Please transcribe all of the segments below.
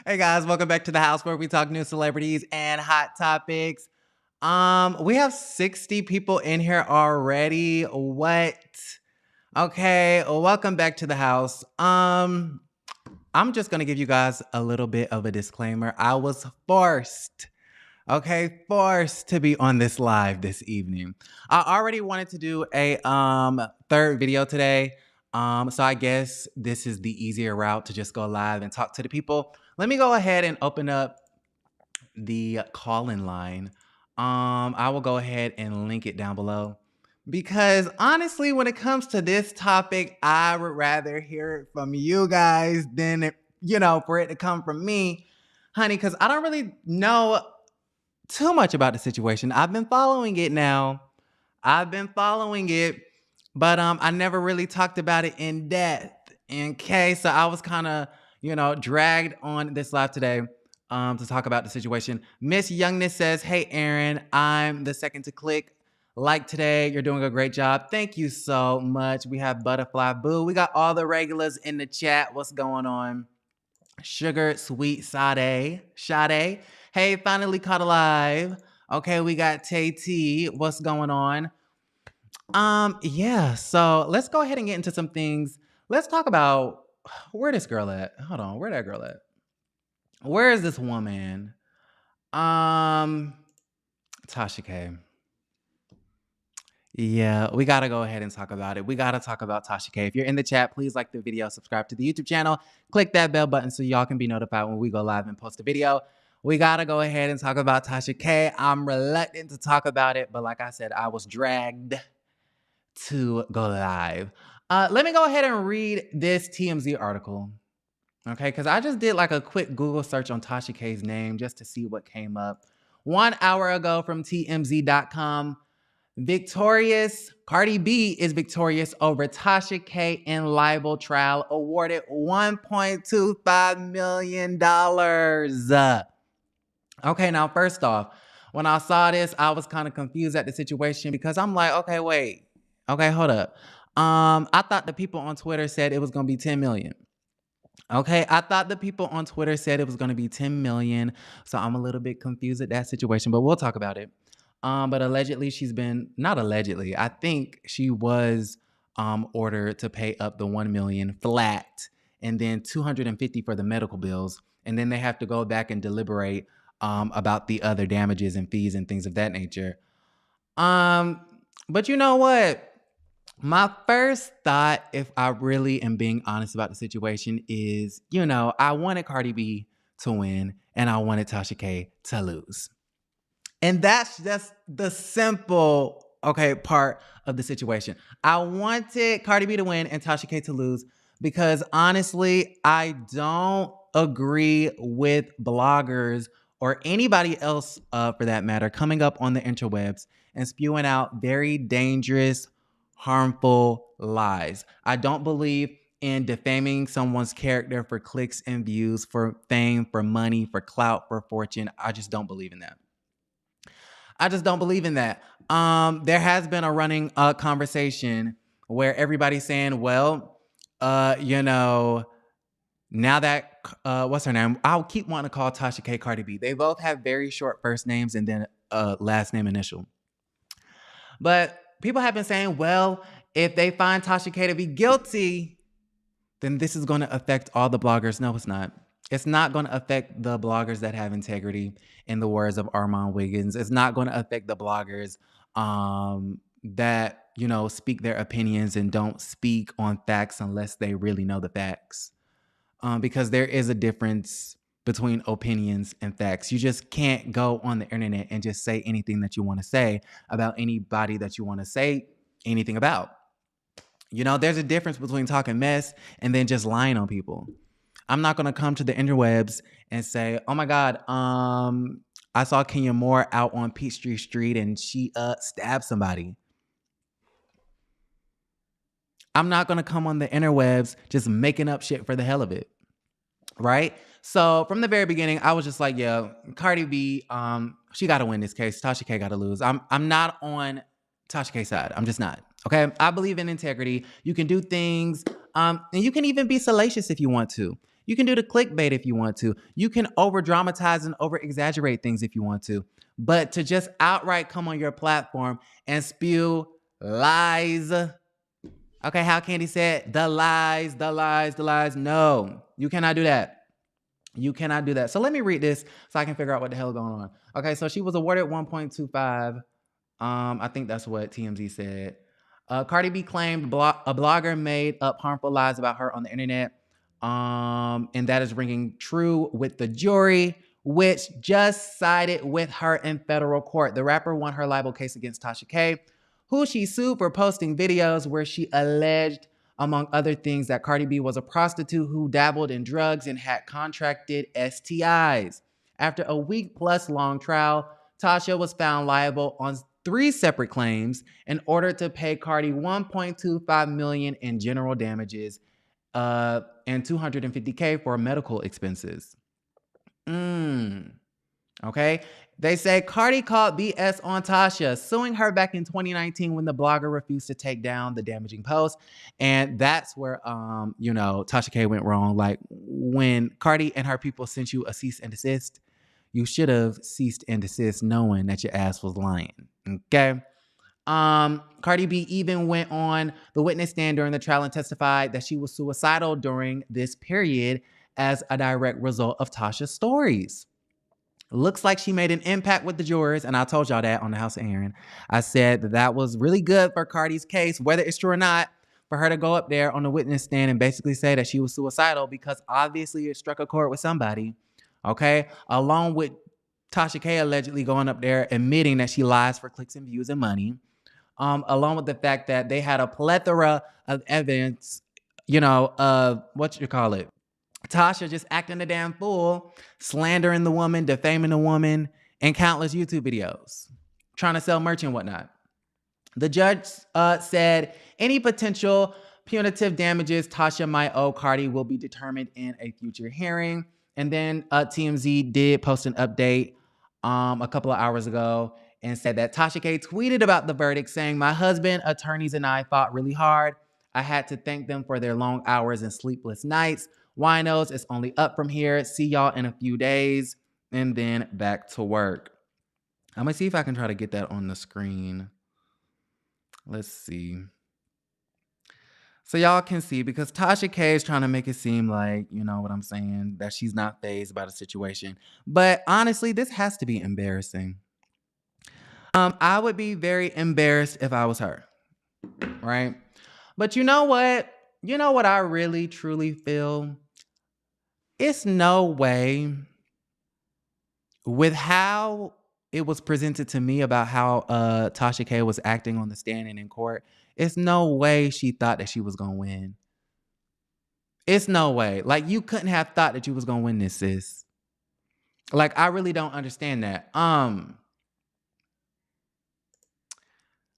Hey guys, welcome back to the house where we talk news, celebrities, and hot topics. We have 60 people in here already. What? Okay, welcome back to the house. I'm just gonna give you guys a little bit of a disclaimer. I was forced to be on this live this evening. I already wanted to do a third video today. So I guess this is the easier route to just go live and talk to the people. Let me go ahead and open up the call-in line. I will go ahead and link it down below. Because honestly, when it comes to this topic, I would rather hear it from you guys than, for it to come from me. Honey, because I don't really know too much about the situation. I've been following it now. But I never really talked about it in depth. Okay, so I was kind of, dragged on this live today to talk about the situation. Miss Youngness says, "Hey, Aaron, I'm the second to click like today. You're doing a great job. Thank you so much." We have Butterfly Boo. We got all the regulars in the chat. What's going on? Sugar Sweet Sade. Hey, finally caught alive. Okay, we got Tay T. What's going on? Yeah, so let's go ahead and get into some things. Let's talk about where this girl at. Hold on, where that girl at? Where is this woman? Tasha K. Yeah, we gotta go ahead and talk about it. We gotta talk about Tasha K. If you're in the chat, please like the video, subscribe to the YouTube channel, click that bell button so y'all can be notified when we go live and post a video. We gotta go ahead and talk about Tasha K. I'm reluctant to talk about it, but like I said, I was dragged to go live. Let me go ahead and read this TMZ article. Okay, because I just did like a quick Google search on Tasha K's name just to see what came up. 1 hour ago from TMZ.com, Cardi B is victorious over Tasha K in libel trial, awarded $1.25 million. Okay, now first off, when I saw this, I was kind of confused at the situation because I'm like, okay, wait. Okay, hold up. I thought the people on Twitter said it was going to be 10 million. Okay, I thought the people on Twitter said it was going to be 10 million. So I'm a little bit confused at that situation, but we'll talk about it. But allegedly not allegedly, I think she was ordered to pay up the 1 million flat and then 250 for the medical bills. And then they have to go back and deliberate about the other damages and fees and things of that nature. But you know what? My first thought, if I really am being honest about the situation, is, I wanted Cardi B to win and I wanted Tasha K to lose. And that's just the simple, part of the situation. I wanted Cardi B to win and Tasha K to lose because honestly, I don't agree with bloggers or anybody else, for that matter, coming up on the interwebs and spewing out very dangerous, harmful lies. I don't believe in defaming someone's character for clicks and views, for fame, for money, for clout, for fortune. I just don't believe in that. There has been a running conversation where everybody's saying, well, now that, what's her name? I'll keep wanting to call Tasha K Cardi B. They both have very short first names and then last name initial. But people have been saying, well, if they find Tasha K to be guilty, then this is going to affect all the bloggers. No, it's not. It's not going to affect the bloggers that have integrity, in the words of Armand Wiggins. It's not going to affect the bloggers that, speak their opinions and don't speak on facts unless they really know the facts. Because there is a difference between opinions and facts. You just can't go on the internet and just say anything that you want to say about anybody that you want to say anything about. There's a difference between talking mess and then just lying on people. I'm not going to come to the interwebs and say, oh my God, I saw Kenya Moore out on Peachtree Street and she stabbed somebody. I'm not going to come on the interwebs just making up shit for the hell of it. Right? So from the very beginning, I was just like, yeah, Cardi B, she got to win this case. Tasha K got to lose. I'm not on Tasha K's side. I'm just not. Okay? I believe in integrity. You can do things, and you can even be salacious if you want to. You can do the clickbait if you want to. You can over dramatize and over exaggerate things if you want to. But to just outright come on your platform and spew lies. Okay, how Kandi said, the lies, the lies, the lies. No, you cannot do that. You cannot do that. So let me read this so I can figure out what the hell is going on. Okay, so she was awarded 1.25. I think that's what TMZ said. Cardi B claimed a blogger made up harmful lies about her on the internet. And that is ringing true with the jury, which just sided with her in federal court. The rapper won her libel case against Tasha K, who she sued for posting videos where she alleged, among other things, that Cardi B was a prostitute who dabbled in drugs and had contracted STIs. After a week-plus long trial, Tasha was found liable on 3 separate claims and ordered to pay Cardi $1.25 million in general damages and $250K for medical expenses. Okay. They say Cardi called BS on Tasha, suing her back in 2019 when the blogger refused to take down the damaging post. And that's where, Tasha K went wrong. Like, when Cardi and her people sent you a cease and desist, you should have ceased and desist knowing that your ass was lying. Okay. Cardi B even went on the witness stand during the trial and testified that she was suicidal during this period as a direct result of Tasha's stories. Looks like she made an impact with the jurors, and I told y'all that on the House of Aaron. I said that was really good for Cardi's case, whether it's true or not, for her to go up there on the witness stand and basically say that she was suicidal, because obviously it struck a chord with somebody, okay? Along with Tasha K allegedly going up there admitting that she lies for clicks and views and money, along with the fact that they had a plethora of evidence, of Tasha just acting a damn fool, slandering the woman, defaming the woman, and countless YouTube videos, trying to sell merch and whatnot. The judge said any potential punitive damages Tasha might owe Cardi will be determined in a future hearing. And then TMZ did post an update a couple of hours ago and said that Tasha K tweeted about the verdict saying, "My husband, attorneys, and I fought really hard. I had to thank them for their long hours and sleepless nights. Winos, it's only up from here. See y'all in a few days." And then back to work. I'm going to see if I can try to get that on the screen. Let's see. So y'all can see, because Tasha K is trying to make it seem like, you know what I'm saying, that she's not fazed by the situation. But honestly, this has to be embarrassing. I would be very embarrassed if I was her, right? But you know what? You know what I really, truly feel? It's no way, with how it was presented to me about how Tasha K was acting on the stand and in court, it's no way she thought that she was going to win. It's no way. Like, you couldn't have thought that you was going to win this, sis. Like, I really don't understand that.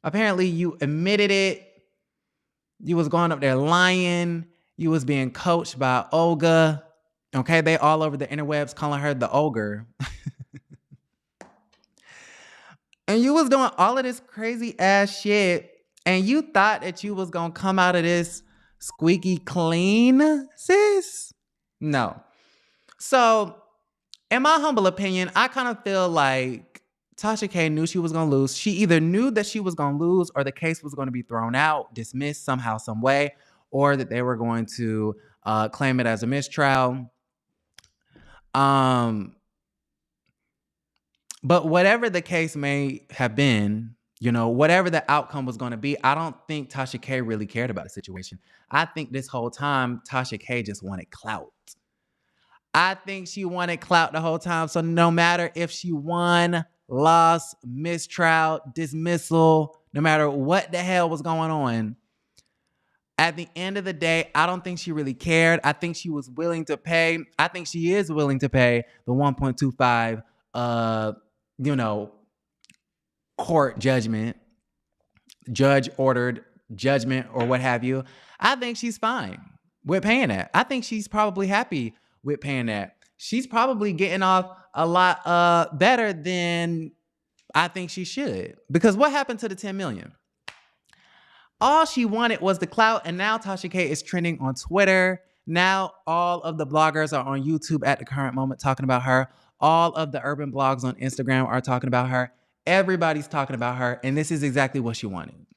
Apparently you admitted it. You was going up there lying. You was being coached by Olga. Okay, they all over the interwebs calling her the ogre. And you was doing all of this crazy ass shit, and you thought that you was gonna come out of this squeaky clean, sis? No. So, in my humble opinion, I kind of feel like Tasha K knew she was gonna lose. She either knew that she was gonna lose, or the case was gonna be thrown out, dismissed somehow, some way, or that they were going to claim it as a mistrial. Um, but whatever the case may have been, whatever the outcome was going to be, I don't think Tasha K really cared about the situation. I think this whole time, Tasha K just wanted clout. I think she wanted clout the whole time. So no matter if she won, lost, mistrial, dismissal, no matter what the hell was going on, at the end of the day, I don't think she really cared. I think she was willing to pay. I think she is willing to pay the 1.25, court judgment, judge ordered judgment or what have you. I think she's fine with paying that. I think she's probably happy with paying that. She's probably getting off a lot better than I think she should. Because what happened to the 10 million? All she wanted was the clout, and now Tasha K is trending on Twitter. Now all of the bloggers are on YouTube at the current moment talking about her. All of the urban blogs on Instagram are talking about her. Everybody's talking about her, and this is exactly what she wanted.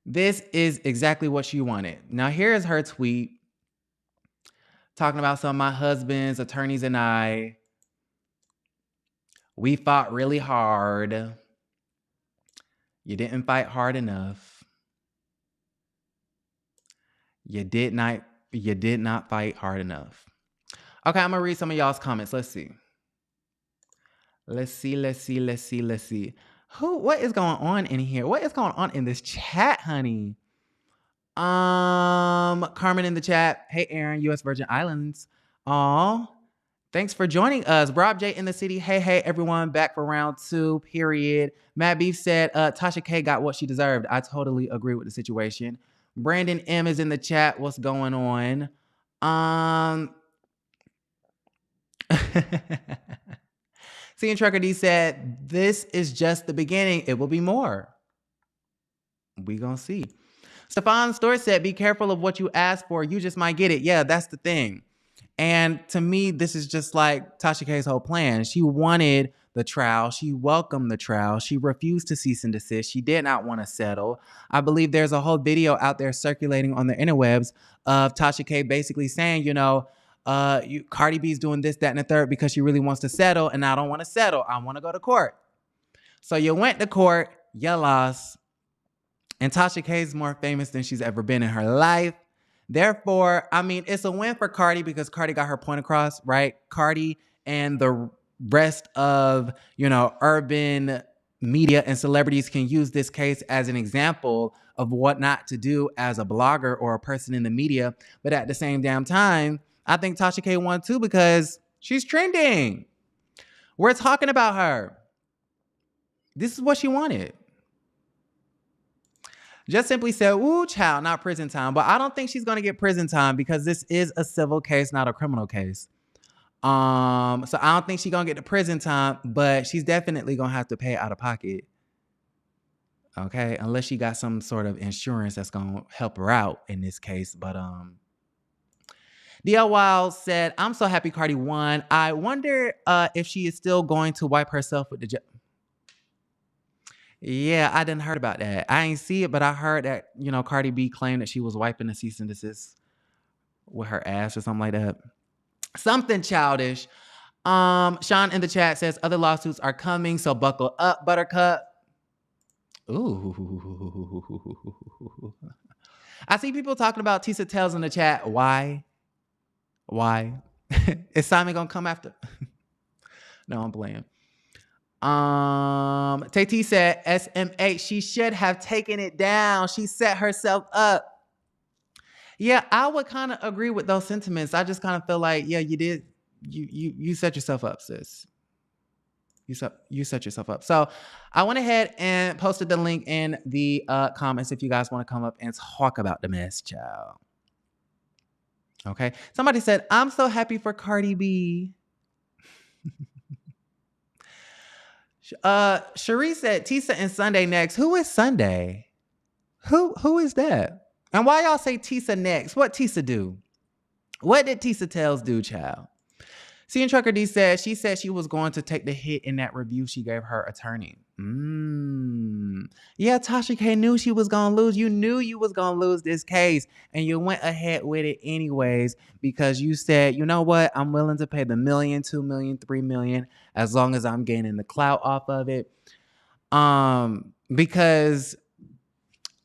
This is exactly what she wanted. Now here's her tweet talking about some of my husband's attorneys and I. We fought really hard. You didn't fight hard enough. You did not fight hard enough. Okay, I'm gonna read some of y'all's comments. Let's see. What is going on in here? What is going on in this chat, honey? Carmen in the chat. Hey, Aaron, U.S. Virgin Islands. Aw. Thanks for joining us. Rob J in the city. Hey, everyone. Back for round 2, period. Matt Beef said, Tasha K got what she deserved. I totally agree with the situation. Brandon M is in the chat. What's going on? Seeing Trucker D said, this is just the beginning. It will be more. We gonna see. Stefan Store said, be careful of what you ask for. You just might get it. Yeah, that's the thing. And to me, this is just like Tasha K's whole plan. She wanted the trial. She welcomed the trial. She refused to cease and desist. She did not want to settle. I believe there's a whole video out there circulating on the interwebs of Tasha K basically saying, Cardi B's doing this, that, and the third because she really wants to settle, and I don't want to settle. I want to go to court. So you went to court, you lost, and Tasha K is more famous than she's ever been in her life. Therefore, I mean, it's a win for Cardi because Cardi got her point across, right? Cardi and the rest of, urban media and celebrities can use this case as an example of what not to do as a blogger or a person in the media. But at the same damn time, I think Tasha K won too because she's trending. We're talking about her. This is what she wanted. Just simply said, ooh, child, not prison time. But I don't think she's going to get prison time because this is a civil case, not a criminal case. So I don't think she's going to get the prison time, but she's definitely going to have to pay out of pocket. Okay? Unless she got some sort of insurance that's going to help her out in this case. But DL Wild said, I'm so happy Cardi won. I wonder if she is still going to wipe herself with the Yeah, I didn't heard about that. I ain't see it, but I heard that, Cardi B claimed that she was wiping the cease and desist with her ass or something like that. Something childish. Sean in the chat says other lawsuits are coming, so buckle up, Buttercup. Ooh. I see people talking about Tisa Tells in the chat. Why? Is Simon gonna come after? No, I'm playing. Tay said SMH, she should have taken it down. She set herself up. Yeah, I would kind of agree with those sentiments. I just kind of feel like, yeah, you did. You set yourself up, sis. You set yourself up. So I went ahead and posted the link in the comments if you guys want to come up and talk about the mess, child. Okay. Somebody said, I'm so happy for Cardi B. Cherie said Tisa and Sunday next. Who is Sunday? Who is that? And why y'all say Tisa next? What Tisa do? What did Tisa Tells do, child? Seeing Trucker D said she was going to take the hit in that review she gave her attorney. Yeah, Tasha K knew she was gonna lose. You knew you was gonna lose this case, and you went ahead with it anyways because you said, you know what, I'm willing to pay the million, 2 million, 3 million, as long as I'm gaining the clout off of it. Because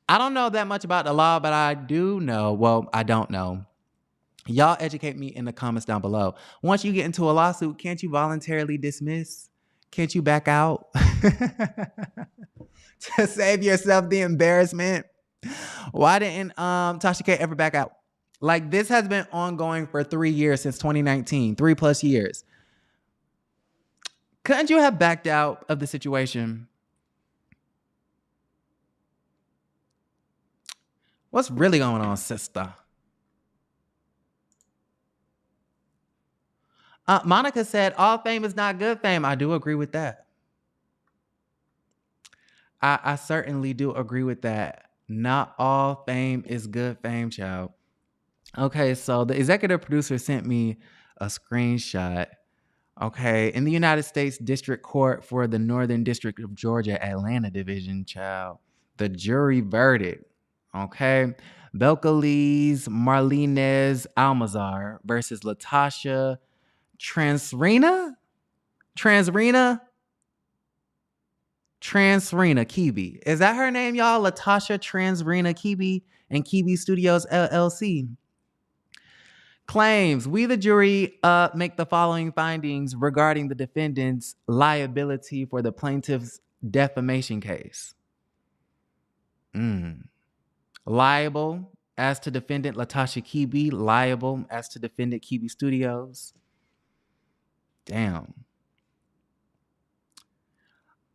I don't know that much about the law, but I do know. Well, I don't know. Y'all educate me in the comments down below. Once you get into a lawsuit, can't you voluntarily dismiss? Can't you back out? To save yourself the embarrassment. Why didn't Tasha K ever back out? Like, this has been ongoing for 3 years since 2019, 3+ years. Couldn't you have backed out of the situation? What's really going on, sister? Monica said, all fame is not good fame. I do agree with that. I certainly do agree with that. Not all fame is good fame, child. Okay, so the executive producer sent me a screenshot. Okay, in the United States District Court for the Northern District of Georgia, Atlanta Division, child, the jury verdict. Okay, Belcalis Marlinez Almazar versus Latasha Transrena Kibi. Is that her name, y'all? Latasha Transrena Kibi and Kibi Studios LLC. Claims, we the jury make the following findings regarding the defendant's liability for the plaintiff's defamation case. Liable as to defendant Latasha Kibi, liable as to defendant Kibi Studios. Damn.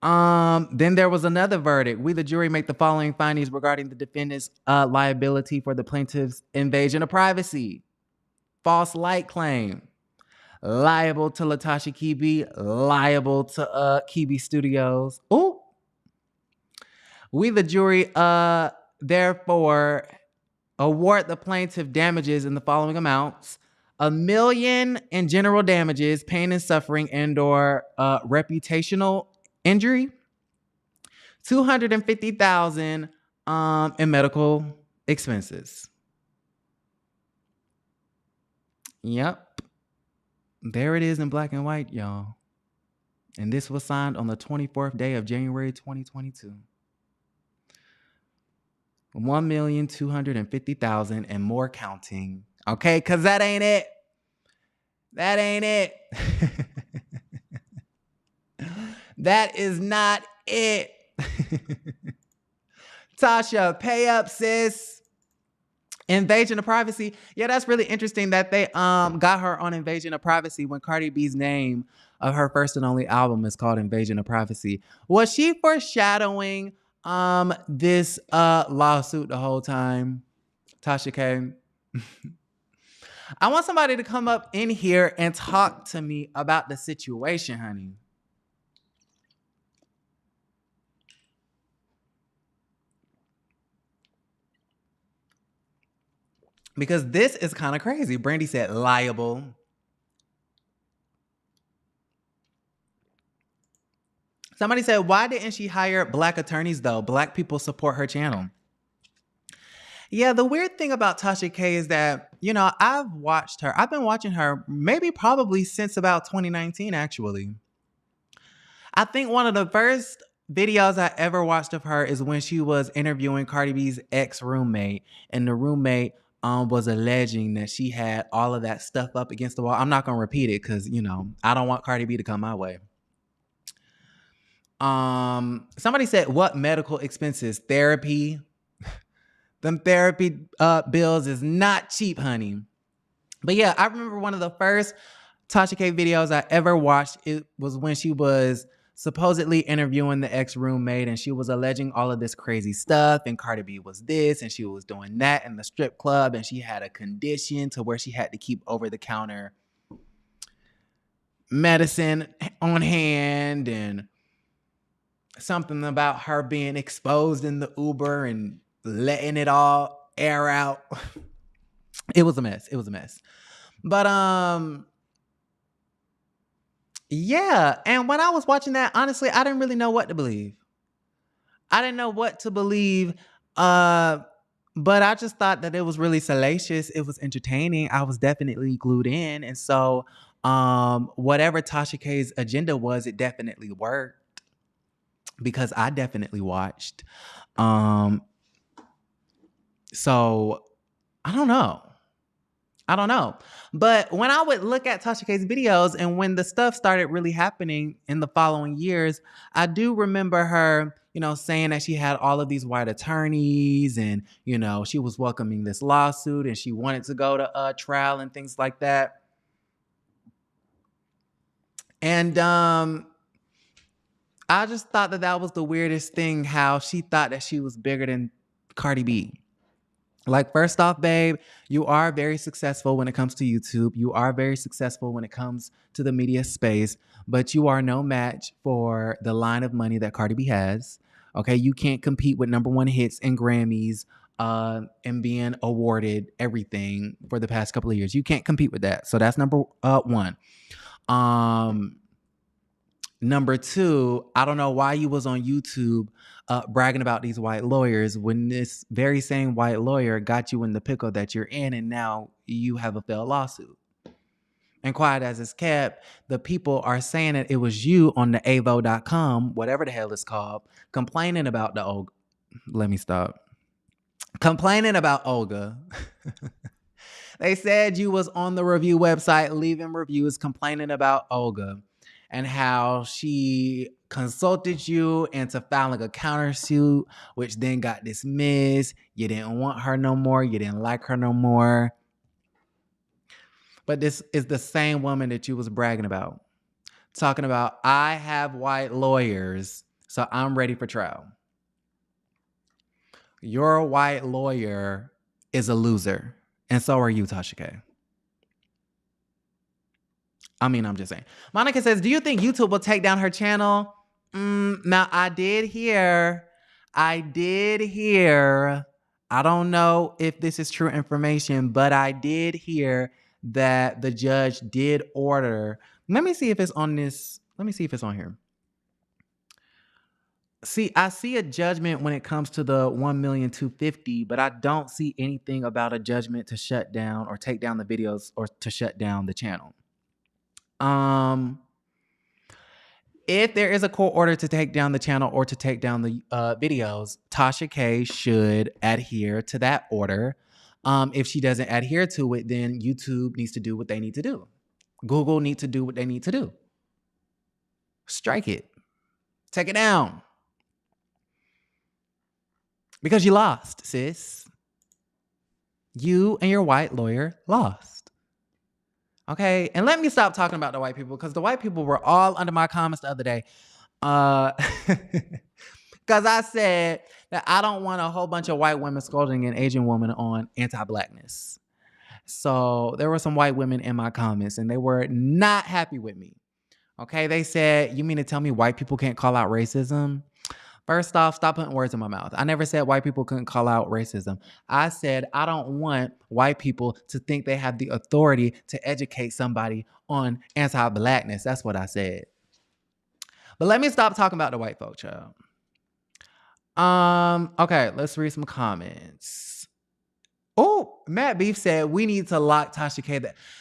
Then there was another verdict. We, the jury, make the following findings regarding the defendant's liability for the plaintiff's invasion of privacy. False light claim. Liable to Latasha Kibi, liable to Kibi Studios. Ooh. We, the jury, therefore award the plaintiff damages in the following amounts: $1 million in general damages, pain and suffering, and/or reputational injury, $250,000 in medical expenses. Yep. There it is in black and white, y'all. And this was signed on the 24th day of January 2022. $1,250,000 and more counting. Okay, because that ain't it. That ain't it. That is not it. Tasha, pay up, sis. Invasion of privacy. Yeah, that's really interesting that they got her on Invasion of Privacy when Cardi B's name of her first and only album is called Invasion of Privacy. Was she foreshadowing this lawsuit the whole time, Tasha K? I want somebody to come up in here and talk to me about the situation, honey. Because this is kind of crazy. Brandy said liable. Somebody said, why didn't she hire black attorneys though? Black people support her channel. Yeah, the weird thing about Tasha K is that, you know, I've been watching her probably since about 2019, actually. I think one of the first videos I ever watched of her is when she was interviewing Cardi B's ex-roommate, and the roommate was alleging that she had all of that stuff up against the wall. I'm not gonna repeat it because, you know, I don't want Cardi B to come my way. Somebody said, what medical expenses? Therapy. Them therapy bills is not cheap, honey. But yeah, I remember one of the first Tasha K videos I ever watched. It was when she was supposedly interviewing the ex-roommate, and she was alleging all of this crazy stuff, and Cardi B was this, and she was doing that in the strip club, and she had a condition to where she had to keep over-the-counter medicine on hand, and something about her being exposed in the Uber and letting it all air out. It was a mess. But yeah, and when I was watching that, honestly, I didn't really know what to believe. I didn't know what to believe. Uh, but I just thought that it was really salacious. It was entertaining. I was definitely glued in. And so whatever Tasha K's agenda was, it definitely worked because I definitely watched. Um, so I don't know. I don't know. But when I would look at Tasha K's videos and when the stuff started really happening in the following years, I do remember her, saying that she had all of these white attorneys and, she was welcoming this lawsuit and she wanted to go to trial and things like that. And I just thought that that was the weirdest thing, how she thought that she was bigger than Cardi B. Like, first off, babe, you are very successful when it comes to YouTube. You are very successful when it comes to the media space, but you are no match for the line of money that Cardi B has. Okay, you can't compete with #1 hits and Grammys and being awarded everything for the past couple of years. You can't compete with that. So that's number one. Number two, I don't know why you was on YouTube bragging about these white lawyers when this very same white lawyer got you in the pickle that you're in, and now you have a failed lawsuit. And quiet as it's kept, the people are saying that it was you on the avo.com, whatever the hell it's called, complaining about the Olga. Let me stop. Complaining about Olga. They said you was on the review website leaving reviews complaining about Olga and how she consulted you into filing a countersuit, which then got dismissed. You didn't want her no more. You didn't like her no more. But this is the same woman that you was bragging about. Talking about, I have white lawyers, so I'm ready for trial. Your white lawyer is a loser. And so are you, Tasha K. I mean, I'm just saying. Monica says, do you think YouTube will take down her channel? Now, I did hear, I don't know if this is true information, but I did hear that the judge did order. Let me see if it's on this. Let me see if it's on here. See, I see a judgment when it comes to the 1,250,000, but I don't see anything about a judgment to shut down or take down the videos or to shut down the channel. If there is a court order to take down the channel or to take down the videos, Tasha K should adhere to that order. If she doesn't adhere to it, then YouTube needs to do what they need to do. Google needs to do what they need to do. Strike it. Take it down. Because you lost, sis. You and your white lawyer lost. Okay, and let me stop talking about the white people because the white people were all under my comments the other day. Because I said that I don't want a whole bunch of white women scolding an Asian woman on anti-blackness. So there were some white women in my comments and they were not happy with me. Okay, they said, you mean to tell me white people can't call out racism? First off, stop putting words in my mouth. I never said white people couldn't call out racism. I said I don't want white people to think they have the authority to educate somebody on anti-blackness. That's what I said. But let me stop talking about the white folk, child. Okay, let's read some comments. Oh, Matt Beef said we need to lock Tasha K.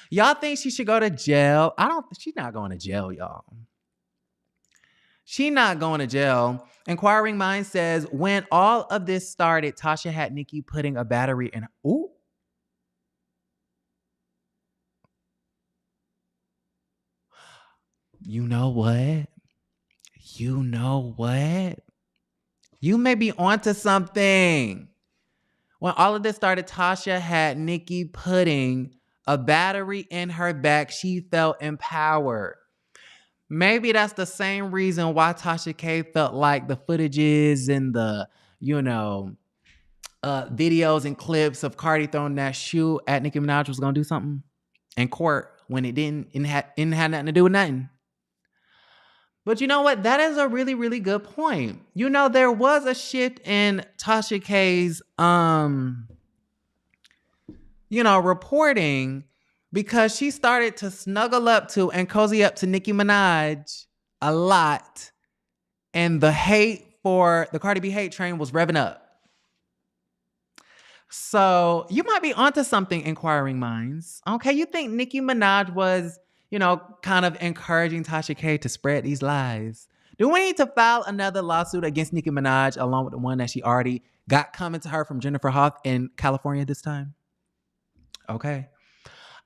Y'all think she should go to jail? She's not going to jail, y'all. She's not going to jail. Inquiring Mind says, when all of this started, Tasha had Nicki putting a battery in. Ooh. You know what? You know what? You may be onto something. When all of this started, Tasha had Nicki putting a battery in her back. She felt empowered. Maybe that's the same reason why Tasha K felt like the footages and the, videos and clips of Cardi throwing that shoe at Nicki Minaj was going to do something in court when it didn't have nothing to do with nothing. But you know what? That is a really, really good point. There was a shift in Tasha K's, reporting because she started to snuggle up to and cozy up to Nicki Minaj a lot. And the hate for the Cardi B hate train was revving up. So you might be onto something, inquiring minds. Okay, you think Nicki Minaj was, kind of encouraging Tasha K to spread these lies? Do we need to file another lawsuit against Nicki Minaj along with the one that she already got coming to her from Jennifer Hoff in California this time? Okay.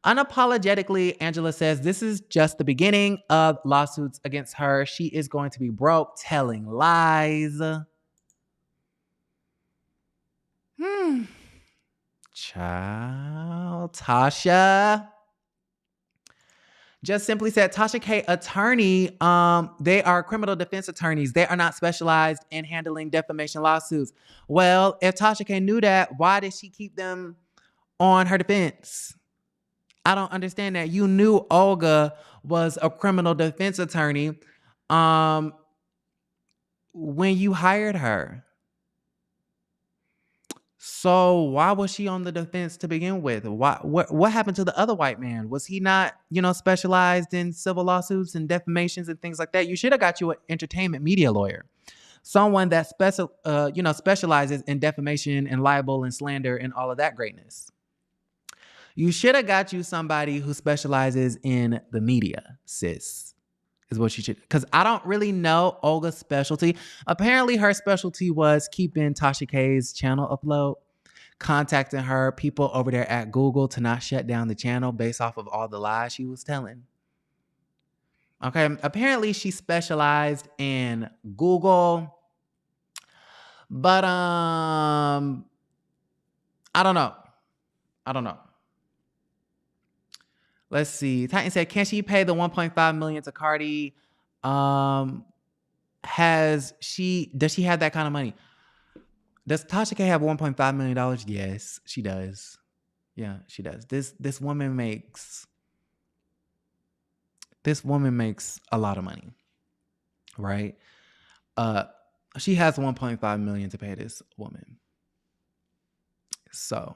Unapologetically, Angela says this is just the beginning of lawsuits against her. She is going to be broke telling lies. Child. Tasha just simply said, Tasha K attorney, they are criminal defense attorneys. They are not specialized in handling defamation lawsuits. Well, if Tasha K knew that, why did she keep them on her defense? I don't understand that. You knew Olga was a criminal defense attorney when you hired her. So why was she on the defense to begin with? What happened to the other white man? Was he not, specialized in civil lawsuits and defamations and things like that? You should have got you an entertainment media lawyer, someone that specializes in defamation and libel and slander and all of that greatness. You should have got you somebody who specializes in the media, sis. Is what you should, because I don't really know Olga's specialty. Apparently, her specialty was keeping Tasha K's channel upload, contacting her people over there at Google to not shut down the channel based off of all the lies she was telling. Okay, apparently she specialized in Google, but I don't know. Let's see. Titan said, can she pay the $1.5 million to Cardi? Does she have that kind of money? Does Tasha K have $1.5 million? Yes, she does. Yeah, she does. This woman makes a lot of money. Right? She has $1.5 million to pay this woman. So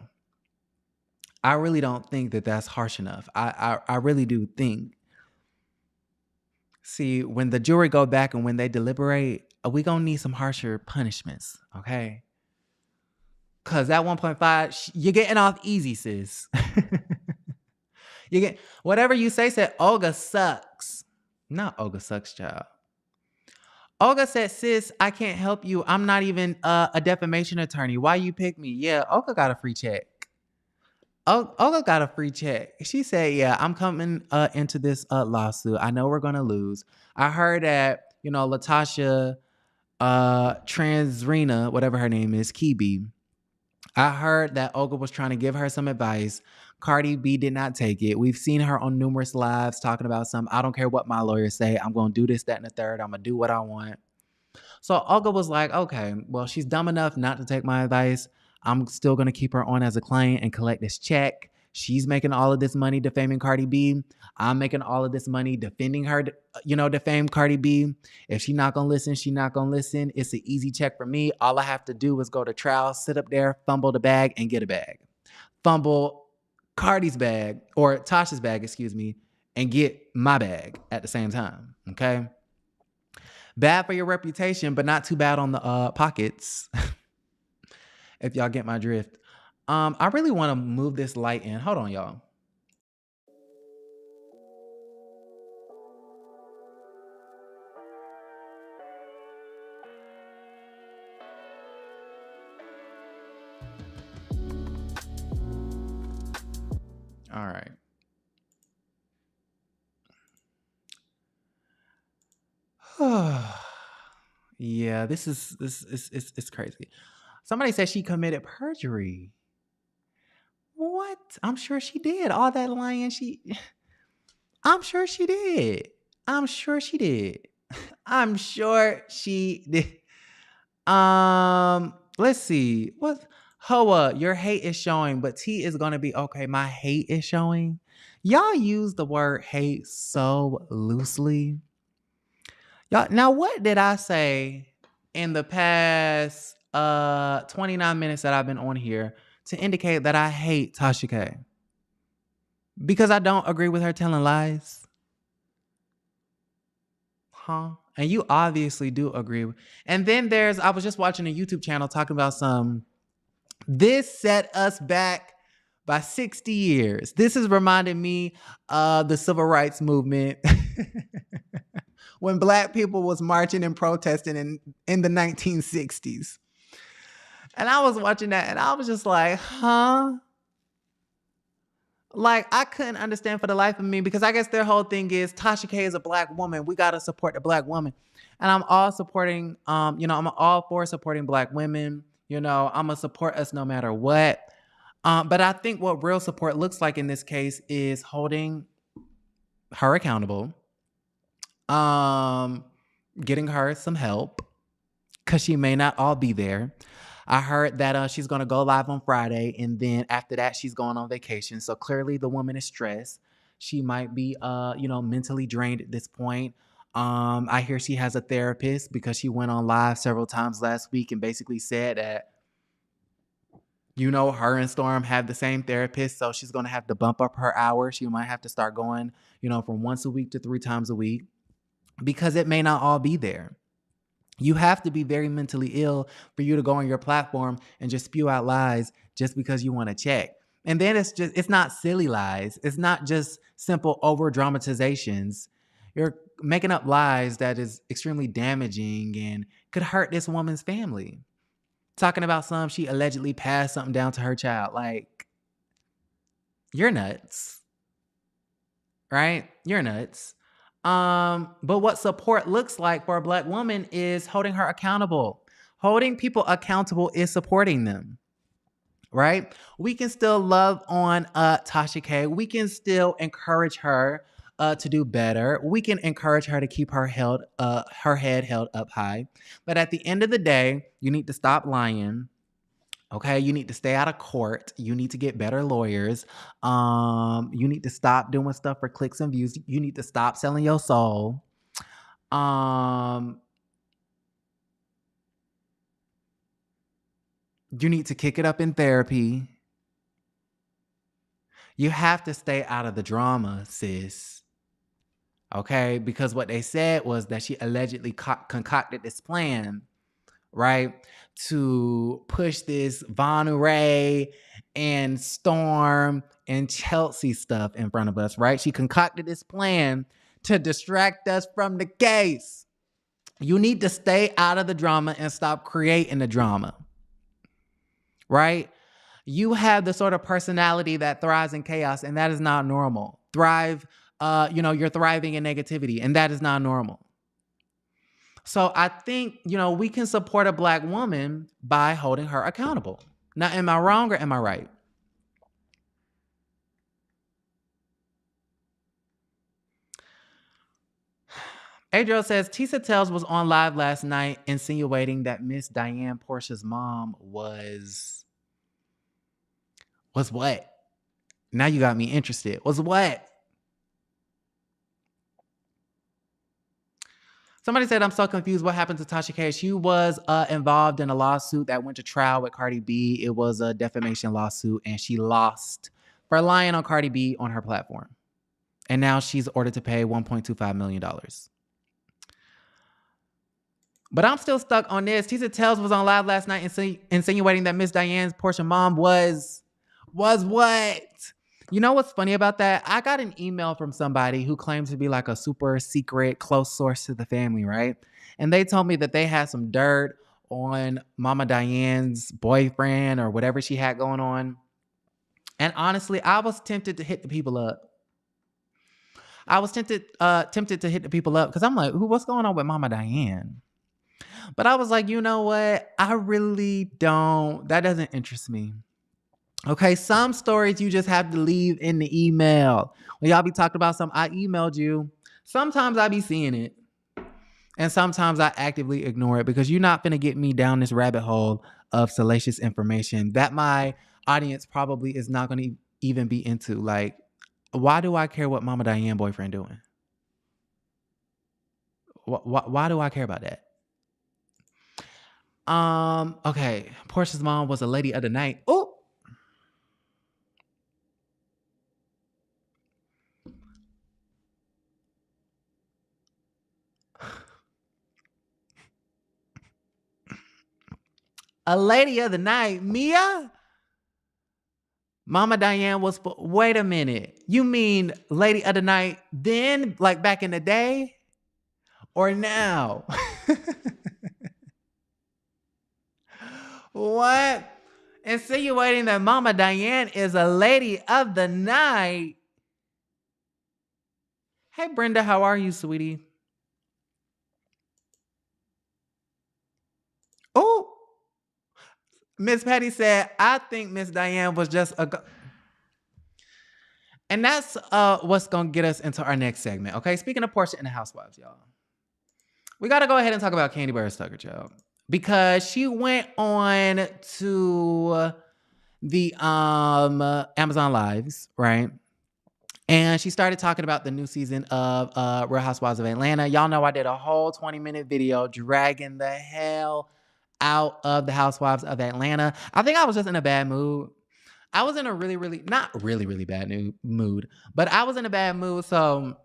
I really don't think that that's harsh enough. I really do think. See, when the jury go back and when they deliberate, we gonna need some harsher punishments, okay? Cause that 1.5, you're getting off easy, sis. You get whatever you say. Said Olga sucks. Not Olga sucks, child. Olga said, sis, I can't help you. I'm not even a defamation attorney. Why you pick me? Yeah, Olga got a free check. Olga got a free check. She said, yeah, I'm coming into this lawsuit. I know we're going to lose. I heard that, Latasha Transrena, whatever her name is, Kibi. I heard that Olga was trying to give her some advice. Cardi B did not take it. We've seen her on numerous lives talking about I don't care what my lawyers say. I'm going to do this, that, and the third. I'm going to do what I want. So Olga was like, okay, well, she's dumb enough not to take my advice. I'm still going to keep her on as a client and collect this check. She's making all of this money defaming Cardi B. I'm making all of this money defending her, defame Cardi B. If she's not going to listen, she's not going to listen. It's an easy check for me. All I have to do is go to trial, sit up there, fumble the bag, and get a bag. Fumble Cardi's bag, or Tasha's bag, excuse me, and get my bag at the same time, okay? Bad for your reputation, but not too bad on the pockets. If y'all get my drift. I really want to move this light in. Hold on, y'all. All right. Yeah, this is crazy. Somebody said she committed perjury. What? I'm sure she did. All that lying, I'm sure she did. I'm sure she did. I'm sure she did. Let's see. What? RHOA, your hate is showing, but T is gonna be okay. My hate is showing. Y'all use the word hate so loosely. Y'all, now what did I say in the past 29 minutes that I've been on here to indicate that I hate Tasha K? Because I don't agree with her telling lies? Huh? And you obviously do agree. And then I was just watching a YouTube channel talking about this set us back by 60 years. This is reminding me of the civil rights movement when black people was marching and protesting in the 1960s. And I was watching that and I was just like, huh? Like, I couldn't understand for the life of me, because I guess their whole thing is Tasha K is a black woman. We got to support the black woman. And I'm all supporting, I'm all for supporting black women. I'm going to support us no matter what. But I think what real support looks like in this case is holding her accountable, getting her some help, because she may not all be there. I heard that she's going to go live on Friday, and then after that, she's going on vacation. So clearly the woman is stressed. She might be, mentally drained at this point. I hear she has a therapist, because she went on live several times last week and basically said that, her and Storm have the same therapist. So she's going to have to bump up her hours. She might have to start going, from once a week to 3 times a week, because it may not all be there. You have to be very mentally ill for you to go on your platform and just spew out lies just because you want to check. And then it's not silly lies. It's not just simple over dramatizations. You're making up lies that is extremely damaging and could hurt this woman's family. Talking about she allegedly passed something down to her child. Like, you're nuts, right? You're nuts. But what support looks like for a black woman is holding her accountable. Holding people accountable is supporting them, right? We can still love on Tasha K. We can still encourage her to do better. We can encourage her to keep her head held up high. But at the end of the day, you need to stop lying. Okay, you need to stay out of court. You need to get better lawyers. You need to stop doing stuff for clicks and views. You need to stop selling your soul. You need to kick it up in therapy. You have to stay out of the drama, sis. Okay, because what they said was that she allegedly concocted this plan, right, to push this Von Ray and Storm and Chelsea stuff in front of us, right? She concocted this plan to distract us from the case. You need to stay out of the drama and stop creating the drama, right? You have the sort of personality that thrives in chaos, and that is not normal. You're thriving in negativity, and that is not normal. So I think, we can support a black woman by holding her accountable. Now, am I wrong or am I right? Adriel says, Tisa Tells was on live last night insinuating that Miss Diane Portia's mom was what? Now you got me interested. Was what? Somebody said, I'm so confused. What happened to Tasha K? She was involved in a lawsuit that went to trial with Cardi B. It was a defamation lawsuit, and she lost for lying on Cardi B on her platform. And now she's ordered to pay $1.25 million. But I'm still stuck on this. Tisa Tells was on live last night insinuating that Miss Diane's Portia mom was what? You know what's funny about that? I got an email from somebody who claims to be like a super secret close source to the family, right? And they told me that they had some dirt on Mama Diane's boyfriend or whatever she had going on. And honestly, I was tempted to hit the people up. I was tempted to hit the people up because I'm like, what's going on with Mama Diane? But I was like, you know what? I really don't. That doesn't interest me. Okay, some stories you just have to leave in the email. When y'all be talking about something, I emailed you. Sometimes I be seeing it. And sometimes I actively ignore it because you're not going to get me down this rabbit hole of salacious information that my audience probably is not going to even be into. Like, why do I care what Mama Diane boyfriend doing? Why do I care about that? Okay. Portia's mom was a lady of the night. Oh. A lady of the night, Mia? Mama Diane was, wait a minute. You mean lady of the night then, like back in the day? Or now? What? Insinuating that Mama Diane is a lady of the night. Hey, Brenda, how are you, sweetie? Oh, Miss Patty said, I think Miss Diane was just a... And that's what's going to get us into our next segment, okay? Speaking of Portia and the Housewives, y'all. We got to go ahead and talk about Kandi Burruss Tucker, y'all. Because she went on to the Amazon Lives, right? And she started talking about the new season of Real Housewives of Atlanta. Y'all know I did a whole 20-minute video dragging the hell out of the Housewives of Atlanta. I think I was just in a bad mood. I was in a not really bad mood, but I was in a bad mood. So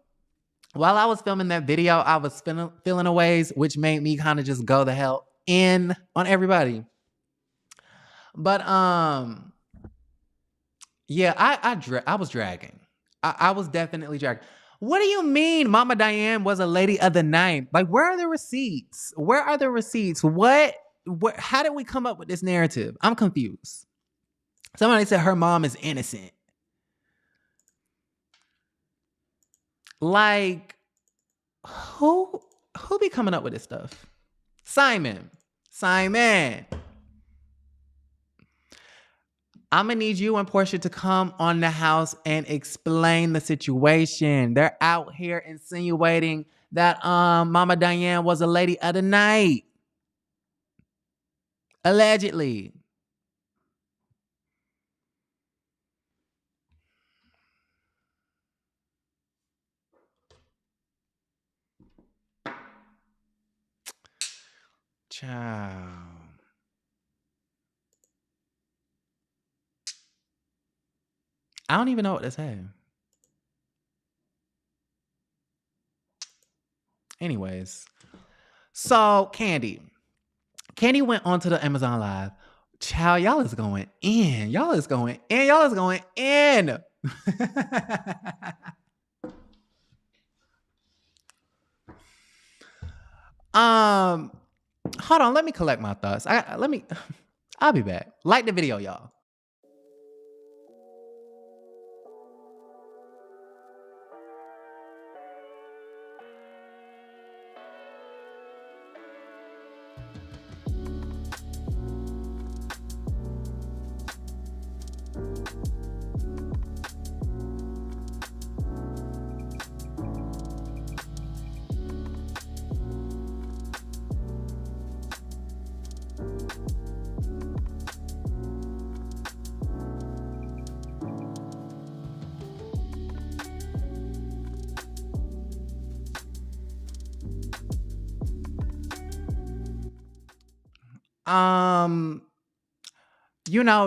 while I was filming that video, I was feeling a ways, which made me kind of just go the hell in on everybody. But yeah, I was dragging. I was definitely dragging. What do you mean Mama Diane was a lady of the night? Like, where are the receipts? Where are the receipts? What? How did we come up with this narrative? I'm confused. Somebody said her mom is innocent. Like, who be coming up with this stuff? Simon. I'm going to need you and Portia to come on the house and explain the situation. They're out here insinuating that Mama Diane was a lady of the night. Allegedly. Ciao. I don't even know what to say. Anyways, so Kandi went onto the Amazon Live. Child, y'all is going in. Hold on, let me collect my thoughts. I'll be back. Like the video, y'all.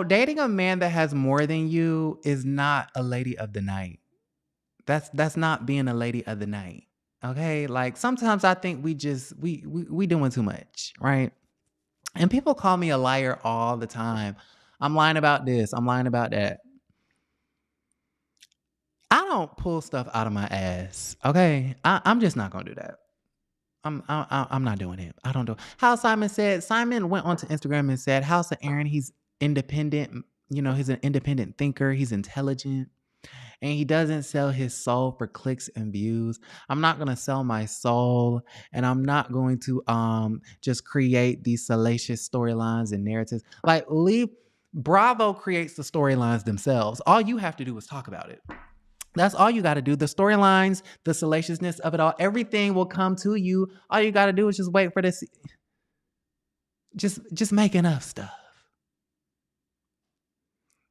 Dating a man that has more than you is not a lady of the night. That's not being a lady of the night. Okay? Like, sometimes I think we doing too much, right? And people call me a liar all the time. I'm lying about this. I'm lying about that. I don't pull stuff out of my ass. Okay? I'm just not gonna do that. I'm not doing it. I don't do. How Simon said. Simon went onto Instagram and said, "House of Aaron, he's independent. He's an independent thinker. He's intelligent, and he doesn't sell his soul for clicks and views. I'm not gonna sell my soul, and I'm not going to just create these salacious storylines and narratives. Like, Bravo creates the storylines themselves. All you have to do is talk about it." That's all you got to do. The storylines, the salaciousness of it all, everything will come to you. All you got to do is just wait for this. Just make enough stuff.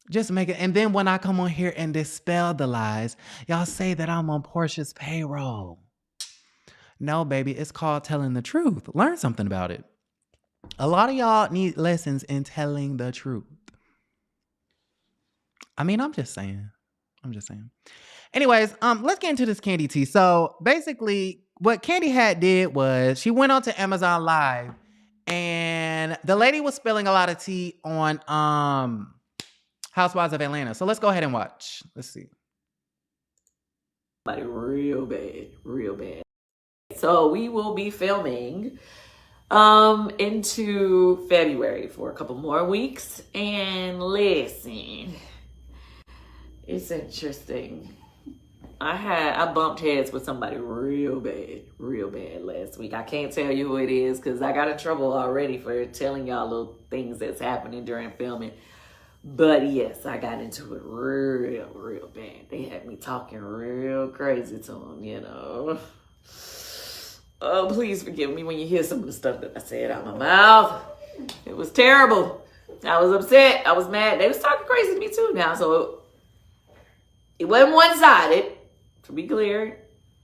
Just make it. And then when I come on here and dispel the lies, y'all say that I'm on Portia's payroll. No, baby, it's called telling the truth. Learn something about it. A lot of y'all need lessons in telling the truth. I mean, I'm just saying. Anyways, let's get into this Kandi tea. So basically, what Kandi did was she went on to Amazon Live And the lady was spilling a lot of tea on Housewives of Atlanta. So let's go ahead and watch. Let's see. Like real bad, real bad. So we will be filming into February for a couple more weeks. And listen, it's interesting. I bumped heads with somebody real bad last week. I can't tell you who it is because I got in trouble already for telling y'all little things that's happening during filming. But yes, I got into it real bad. They had me talking real crazy to them, you know. Oh, please forgive me when you hear some of the stuff that I said out of my mouth. It was terrible. I was upset. I was mad. They was talking crazy to me too now. So it wasn't one-sided, to be clear.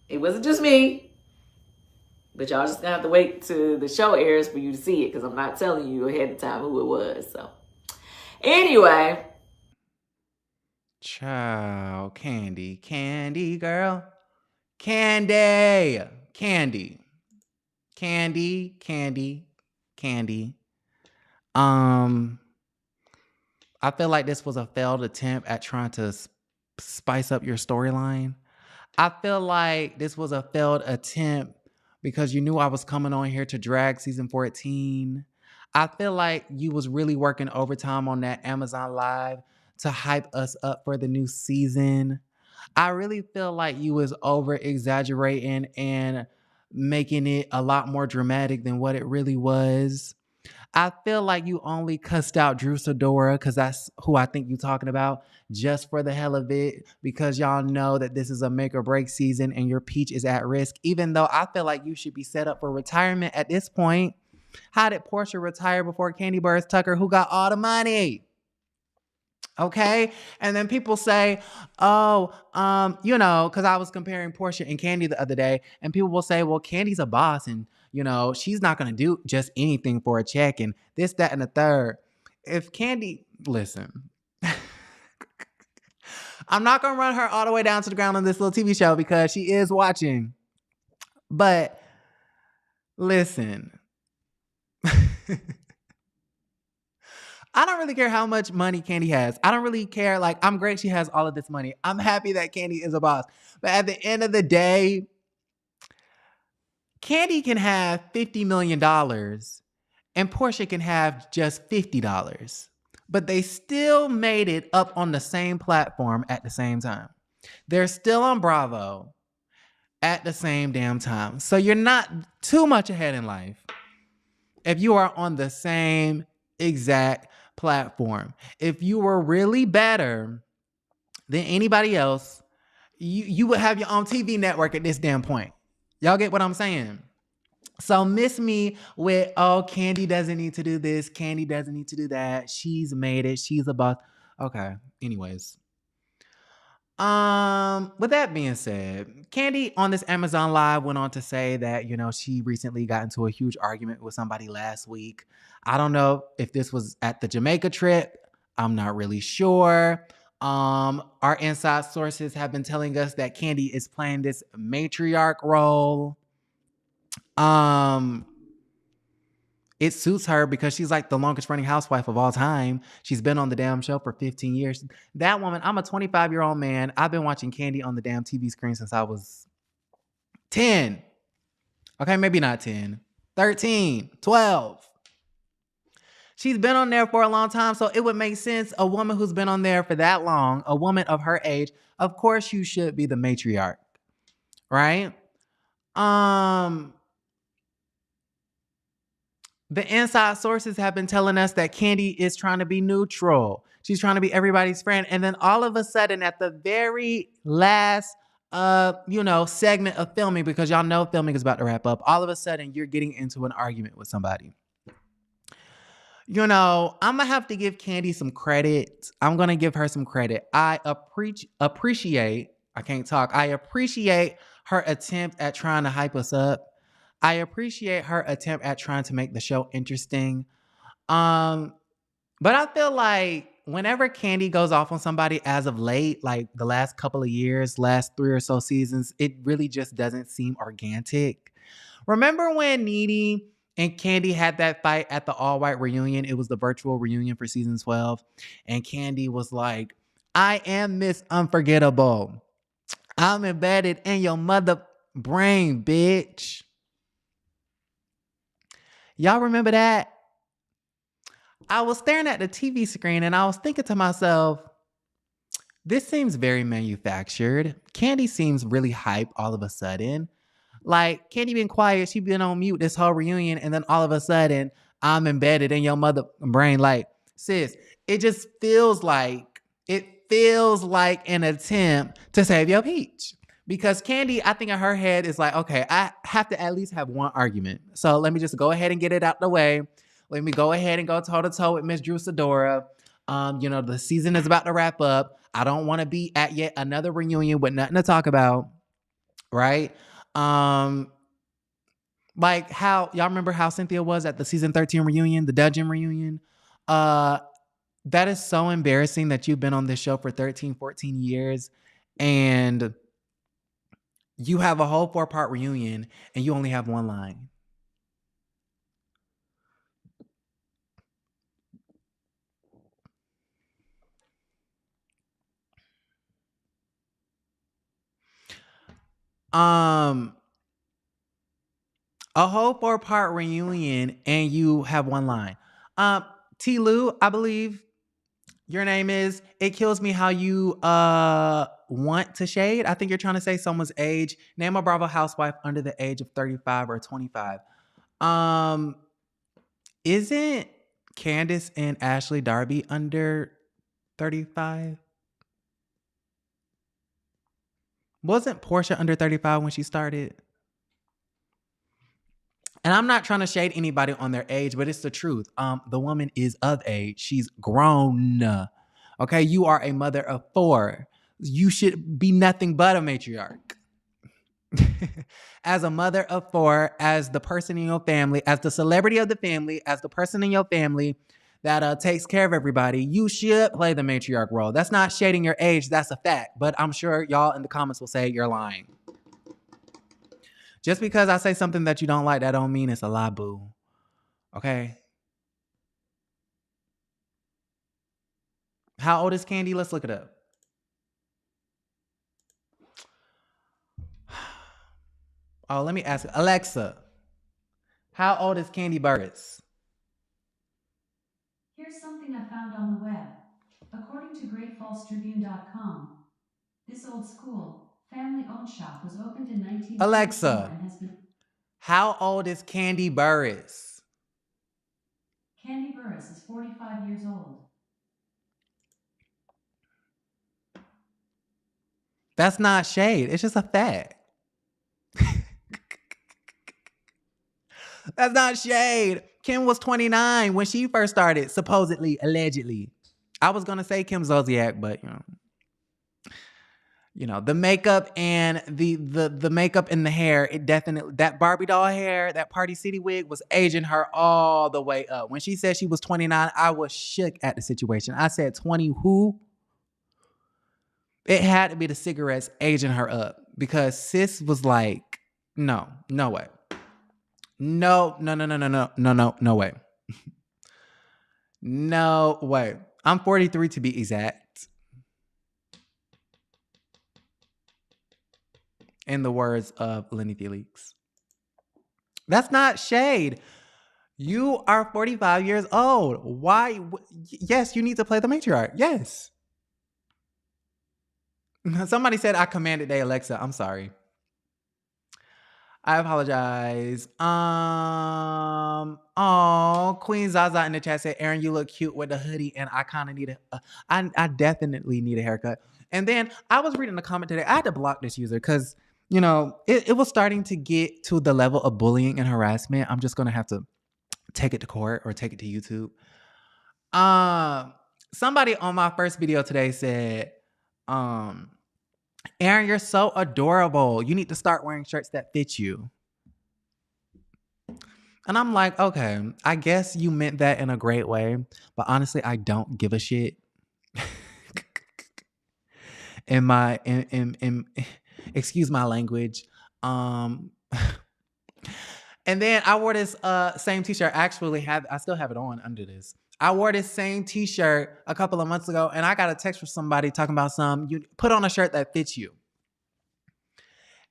It wasn't just me. But y'all just gonna have to wait till the show airs for you to see it because I'm not telling you ahead of time who it was. So anyway. Ciao, Kandi girl. Kandi. I feel like this was a failed attempt at trying to spice up your storyline. I feel like this was a failed attempt because you knew I was coming on here to drag season 14. I feel like you was really working overtime on that Amazon Live to hype us up for the new season. I really feel like you was over exaggerating and making it a lot more dramatic than what it really was. I feel like you only cussed out Drew Sidora because that's who I think you're talking about just for the hell of it because y'all know that this is a make or break season and your peach is at risk, even though I feel like you should be set up for retirement at this point. How did Portia retire before Kandi Burruss Tucker, who got all the money? Okay. And then people say, oh, because I was comparing Portia and Kandi the other day, and people will say, well, Kandi's a boss and, she's not going to do just anything for a check and this, that, and the third. If Kandi, listen, I'm not going to run her all the way down to the ground on this little TV show because she is watching. But listen, I don't really care how much money Kandi has. I don't really care. Like, I'm great she has all of this money. I'm happy that Kandi is a boss. But at the end of the day, Kandi can have $50 million and Portia can have just $50. But they still made it up on the same platform at the same time. They're still on Bravo at the same damn time. So you're not too much ahead in life if you are on the same exact platform. If you were really better than anybody else, you would have your own TV network at this damn point. Y'all get what I'm saying? So miss me with, oh, Kandi doesn't need to do this. Kandi doesn't need to do that. She's made it. She's a boss. Okay. Anyways. With that being said, Kandi on this Amazon Live went on to say that, she recently got into a huge argument with somebody last week. I don't know if this was at the Jamaica trip. I'm not really sure. Our inside sources have been telling us that Kandi is playing this matriarch role. It suits her because she's like the longest running housewife of all time. She's been on the damn show for 15 years. That woman, I'm a 25-year-old man. I've been watching Kandi on the damn TV screen since I was 10. Okay, maybe not 10. 13, 12. She's been on there for a long time, so it would make sense. A woman who's been on there for that long, a woman of her age, of course you should be the matriarch, right? The inside sources have been telling us that Kandi is trying to be neutral. She's trying to be everybody's friend. And then all of a sudden, at the very last, segment of filming, because y'all know filming is about to wrap up, all of a sudden you're getting into an argument with somebody. I'm going to have to give Kandi some credit. I'm going to give her some credit. I appreciate her attempt at trying to hype us up. I appreciate her attempt at trying to make the show interesting. But I feel like whenever Kandi goes off on somebody as of late, like the last couple of years, last 3 or so seasons, it really just doesn't seem organic. Remember when Needy And Kandi had that fight at the all-white reunion. It was the virtual reunion for season 12. And Kandi was like, I am Miss Unforgettable. I'm embedded in your mother brain, bitch. Y'all remember that? I was staring at the TV screen and I was thinking to myself, this seems very manufactured. Kandi seems really hype all of a sudden. Like, Kandi been quiet. She been on mute this whole reunion. And then all of a sudden, I'm embedded in your mother brain. Like, sis, it feels like an attempt to save your peach. Because Kandi, I think in her head is like, okay, I have to at least have one argument. So let me just go ahead and get it out the way. Let me go ahead and go toe to toe with Miss Drew Sidora. The season is about to wrap up. I don't want to be at yet another reunion with nothing to talk about, right? Like how y'all remember how Cynthia was at the season 13 reunion, the Dungeon reunion? That is so embarrassing that you've been on this show for 13, 14 years and you have a whole 4-part reunion and you only have one line. A whole 4-part reunion and you have one line. T. Lou, I believe your name is. It kills me how you want to shade. I think you're trying to say someone's age. Name a Bravo housewife under the age of 35 or 25. Isn't Candace and Ashley Darby under 35? Wasn't Portia under 35 when she started? And I'm not trying to shade anybody on their age, but it's the truth. The woman is of age. She's grown. Okay, you are a mother of 4. You should be nothing but a matriarch. As a mother of 4, as the person in your family, as the celebrity of the family, as the person in your family that takes care of everybody, you should play the matriarch role. That's not shading your age. That's a fact. But I'm sure y'all in the comments will say you're lying. Just because I say something that you don't like, that don't mean it's a lie, boo. Okay? How old is Kandi? Let's look it up. Oh, let me ask Alexa. How old is Kandi Burruss? Here's something I found on the web. According to GreatFallsTribune.com, this old school, family-owned shop was opened in 1964 Alexa, and has been... How old is Kandi Burruss? Kandi Burruss is 45 years old. That's not shade. It's just a fact. That's not shade. Kim was 29 when she first started, supposedly, allegedly. I was gonna say Kim Zolciak, but the makeup and the makeup and the hair, it definitely, that Barbie doll hair, that Party City wig was aging her all the way up. When she said she was 29, I was shook at the situation. I said, 20 who? It had to be the cigarettes aging her up because sis was like, no way. No way. No way. I'm 43 to be exact. In the words of Lenny Felix. That's not shade. You are 45 years old. Why? Yes, you need to play the matriarch. Yes. Somebody said I commanded day Alexa. I'm sorry. I apologize. Queen Zaza in the chat said, Aaron, you look cute with the hoodie, and I kind of need I definitely need a haircut. And then I was reading the comment today. I had to block this user because, it was starting to get to the level of bullying and harassment. I'm just going to have to take it to court or take it to YouTube. Somebody on my first video today said, Aaron, you're so adorable. You need to start wearing shirts that fit you. And I'm like, okay, I guess you meant that in a great way. But honestly, I don't give a shit. Excuse my language. And then I wore this same t-shirt. I still have it on under this. I wore this same t-shirt a couple of months ago, and I got a text from somebody talking about you put on a shirt that fits you.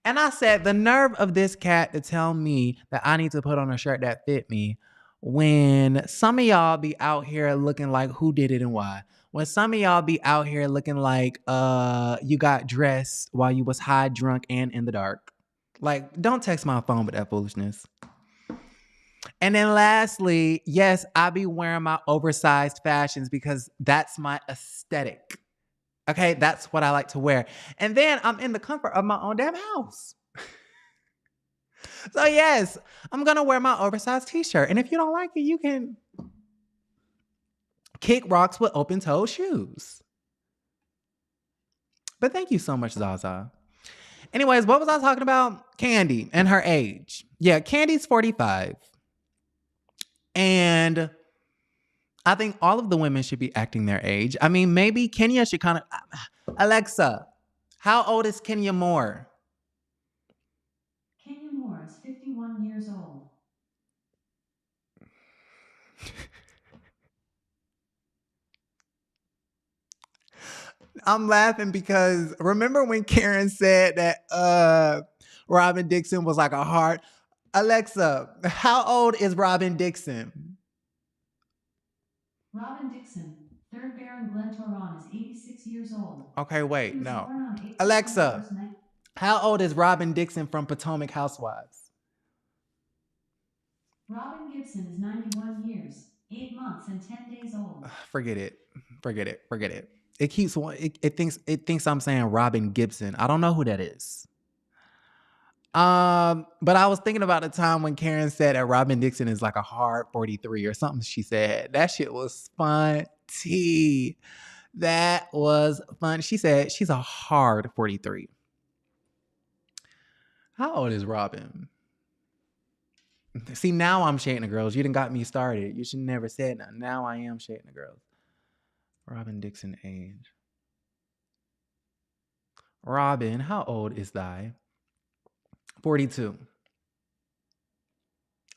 And I said, the nerve of this cat to tell me that I need to put on a shirt that fit me when some of y'all be out here looking like who did it and why. When some of y'all be out here looking like you got dressed while you was high, drunk, and in the dark. Like, don't text my phone with that foolishness. And then lastly, yes, I be wearing my oversized fashions because that's my aesthetic. Okay, that's what I like to wear. And then I'm in the comfort of my own damn house. So yes, I'm going to wear my oversized t-shirt. And if you don't like it, you can kick rocks with open-toed shoes. But thank you so much, Zaza. Anyways, what was I talking about? Kandi and her age. Yeah, Kandi's 45. And I think all of the women should be acting their age. I mean, maybe Kenya should kind of... Alexa, how old is Kenya Moore? Kenya Moore is 51 years old. I'm laughing because remember when Karen said that Robin Dixon was like a heart? Alexa, how old is Robin Dixon? Robin Dixon, 3rd Baron Glentoran, is 86 years old. Okay, wait, no. Alexa, how old is Robin Dixon from Potomac Housewives? Robin Gibson is 91 years, 8 months, and 10 days old. Forget it. It thinks I'm saying Robin Gibson. I don't know who that is. But I was thinking about the time when Karen said that Robin Dixon is like a hard 43 or something she said. That shit was funny. That was fun. She said she's a hard 43. How old is Robin? See, now I'm shading the girls. You done got me started. You should never said nothing. Now I am shading the girls. Robin Dixon age. Robin, how old is thy? 42.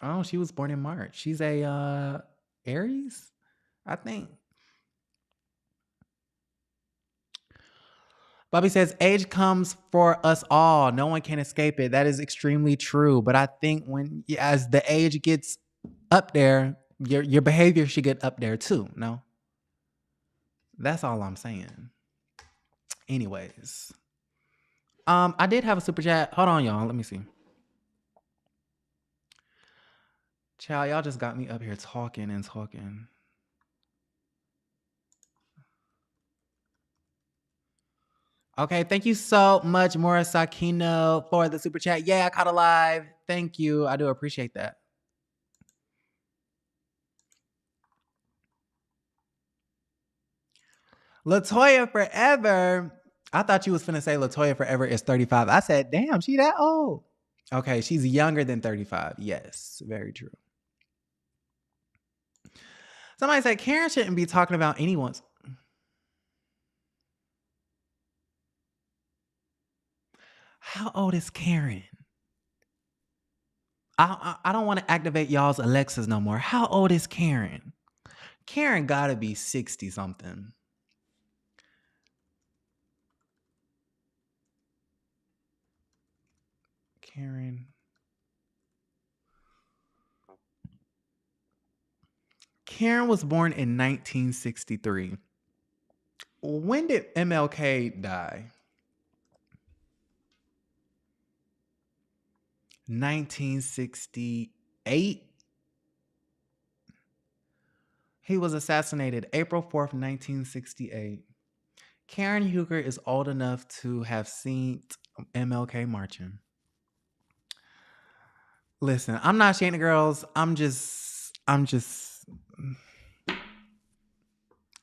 Oh, she was born in March. She's a Aries, I think. Bobby says, age comes for us all. No one can escape it. That is extremely true. But I think as the age gets up there, your behavior should get up there too. No? That's all I'm saying. Anyways. I did have a super chat. Hold on, y'all. Let me see. Child, y'all just got me up here talking and talking. Okay, thank you so much, Morris Sakino, for the super chat. Yeah, I caught a live. Thank you. I do appreciate that. Latoya Forever. I thought you was finna say Latoya Forever is 35. I said, damn, she that old. Okay, she's younger than 35. Yes, very true. Somebody said Karen shouldn't be talking about anyone's. How old is Karen? I don't want to activate y'all's Alexas no more. How old is Karen? Karen gotta be 60 something. Karen was born in 1963. When did MLK die? 1968. He was assassinated April 4th, 1968. Karen Huger is old enough to have seen MLK marching. Listen, I'm not shaming the girls. I'm just,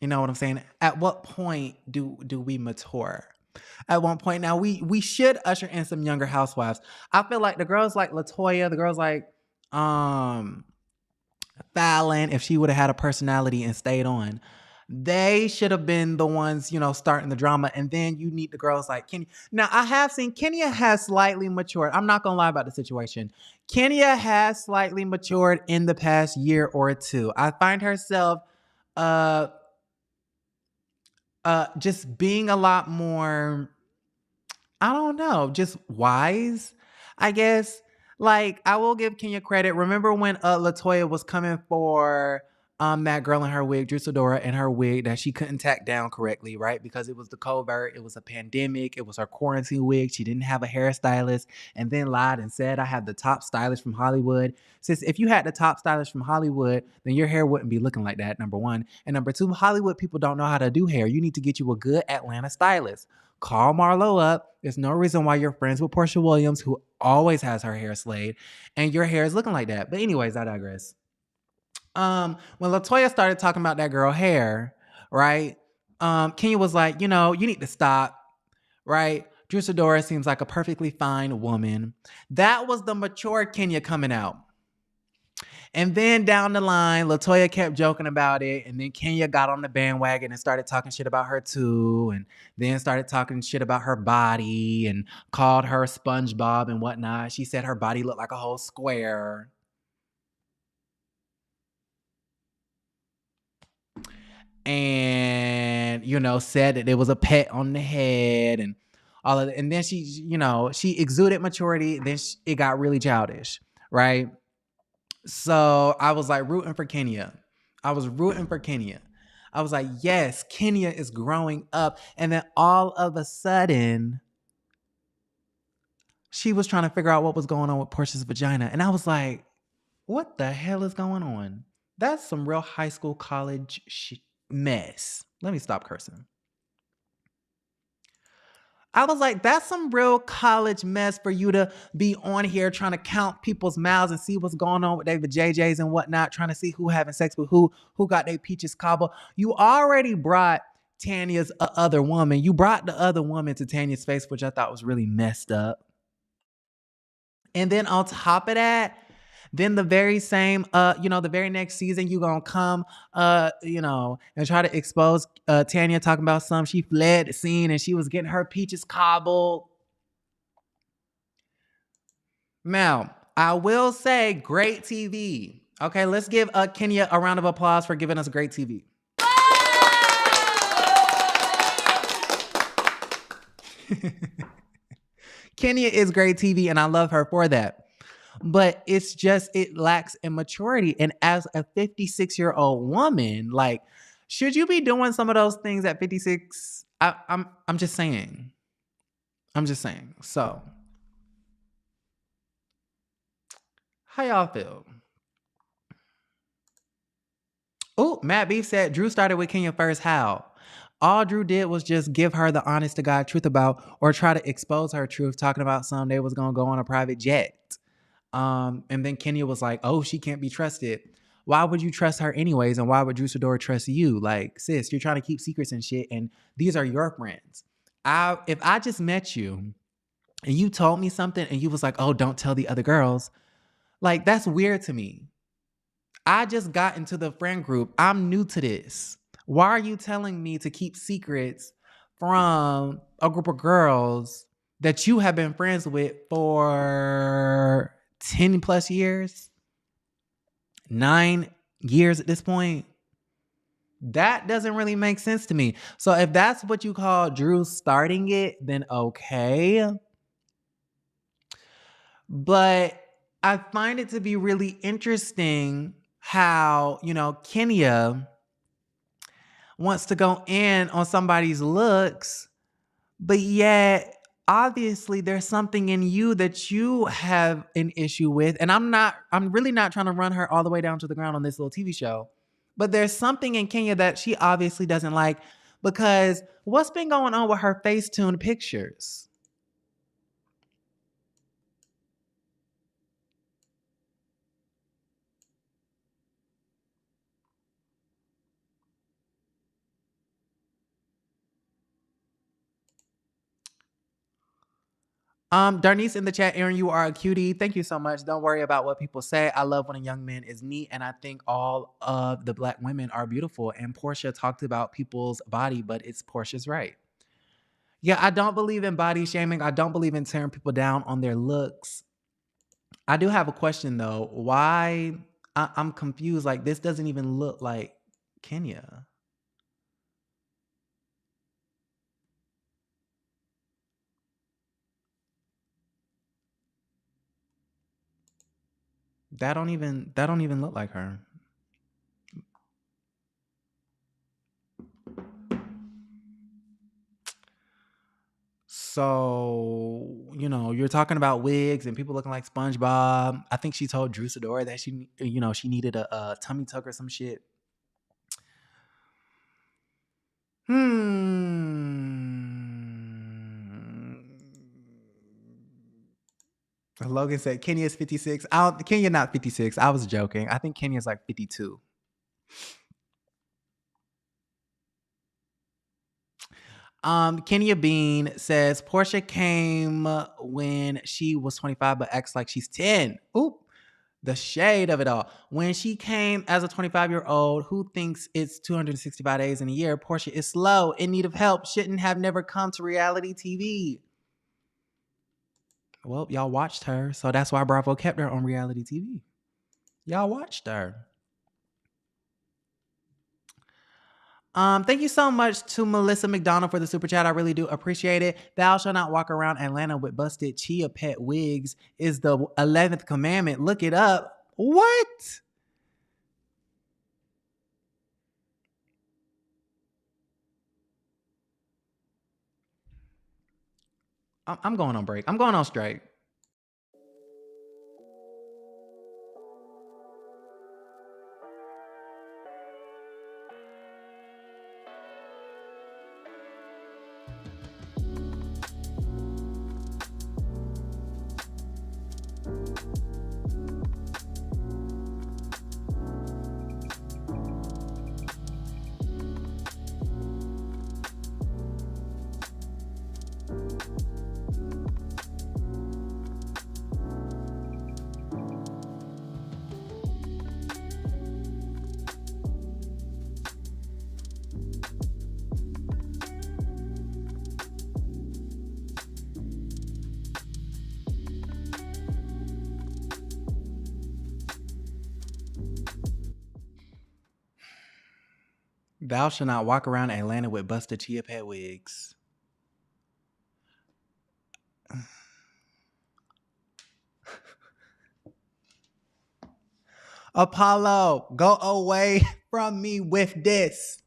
you know what I'm saying? At what point do we mature? At one point now, we should usher in some younger housewives. I feel like the girls like Latoya, the girls like Fallon, if she would have had a personality and stayed on, They should have been the ones, starting the drama. And then you need the girls like Kenya. Now, I have seen Kenya has slightly matured. I'm not going to lie about the situation. Kenya has slightly matured in the past year or two. I find herself uh just being a lot more, I don't know, just wise, I guess. Like, I will give Kenya credit. Remember when Latoya was coming for that girl in her wig, Drusadora, in her wig that she couldn't tack down correctly, right? Because it was the covert, it was a pandemic, it was her quarantine wig. She didn't have a hairstylist, and then lied and said, I had the top stylist from Hollywood. Since if you had the top stylist from Hollywood, then your hair wouldn't be looking like that, number one. And number two, Hollywood people don't know how to do hair. You need to get you a good Atlanta stylist. Call Marlo up. There's no reason why you're friends with Portia Williams, who always has her hair slayed, and your hair is looking like that. But anyways, I digress. When Latoya started talking about that girl hair, right? Kenya was like, you need to stop, right? Drew Sidora seems like a perfectly fine woman. That was the mature Kenya coming out. And then down the line, Latoya kept joking about it. And then Kenya got on the bandwagon and started talking shit about her too. And then started talking shit about her body and called her SpongeBob and whatnot. She said her body looked like a whole square. And, said that there was a pet on the head and all of that. And then she exuded maturity. Then it got really childish, right? So I was like rooting for Kenya. I was rooting for Kenya. I was like, yes, Kenya is growing up. And then all of a sudden, she was trying to figure out what was going on with Portia's vagina. And I was like, what the hell is going on? That's some real high school, college mess. Let me stop cursing. I was like, that's some real college mess for you to be on here trying to count people's mouths and see what's going on with their JJs and whatnot, trying to see who having sex with who got their peaches cobbler. You already brought Tanya's other woman. You brought the other woman to Tanya's face, which I thought was really messed up. And then on top of that, then the very same, the very next season, you gonna come, and try to expose Tanya talking about she fled the scene and she was getting her peaches cobbled. Now, I will say great TV. Okay, let's give Kenya a round of applause for giving us great TV. Kenya is great TV and I love her for that. But it's just, it lacks in maturity. And as a 56-year-old woman, like, should you be doing some of those things at 56? I'm just saying. I'm just saying. So, how y'all feel? Oh, Matt Beef said Drew started with Kenya first. How? All Drew did was just give her the honest to God truth about, or try to expose her truth, talking about they was gonna go on a private jet. And then Kenya was like, oh, she can't be trusted. Why would you trust her anyways? And why would Drew Sidora trust you? Like, sis, you're trying to keep secrets and shit. And these are your friends. If I just met you and you told me something and you was like, oh, don't tell the other girls. Like, that's weird to me. I just got into the friend group. I'm new to this. Why are you telling me to keep secrets from a group of girls that you have been friends with for 10 plus years, 9 years at this point? That doesn't really make sense to me. So if that's what you call Drew starting it, then okay. But I find it to be really interesting how, Kenya wants to go in on somebody's looks, but yet obviously there's something in you that you have an issue with. And I'm really not trying to run her all the way down to the ground on this little TV show. But there's something in Kenya that she obviously doesn't like, because what's been going on with her Facetune pictures? Darnice in the chat, Aaron, you are a cutie. Thank you so much. Don't worry about what people say. I love when a young man is neat, and I think all of the black women are beautiful. And Portia talked about people's body, but it's Portia's right. Yeah, I don't believe in body shaming. I don't believe in tearing people down on their looks. I do have a question though. Why? I'm confused. Like, this doesn't even look like Kenya. That don't even look like her. So, you're talking about wigs and people looking like SpongeBob. I think she told Drew Sidora that she needed a tummy tuck or some shit. Logan said Kenya's 56. Kenya not 56. I was joking. I think Kenya's like 52. Kenya Bean says Portia came when she was 25 but acts like she's 10. Oop. The shade of it all. When she came as a 25-year-old who thinks it's 265 days in a year, Portia is slow, in need of help, shouldn't have never come to reality TV. Well, y'all watched her, so that's why Bravo kept her on reality TV. Y'all watched her. Thank you so much to Melissa McDonald for the super chat. I really do appreciate it. Thou shalt not walk around Atlanta with busted chia pet wigs is the 11th commandment. Look it up. What? I'm going on break. I'm going on strike. Thou shalt not walk around Atlanta with busted chia pet wigs. Apollo, go away from me with this.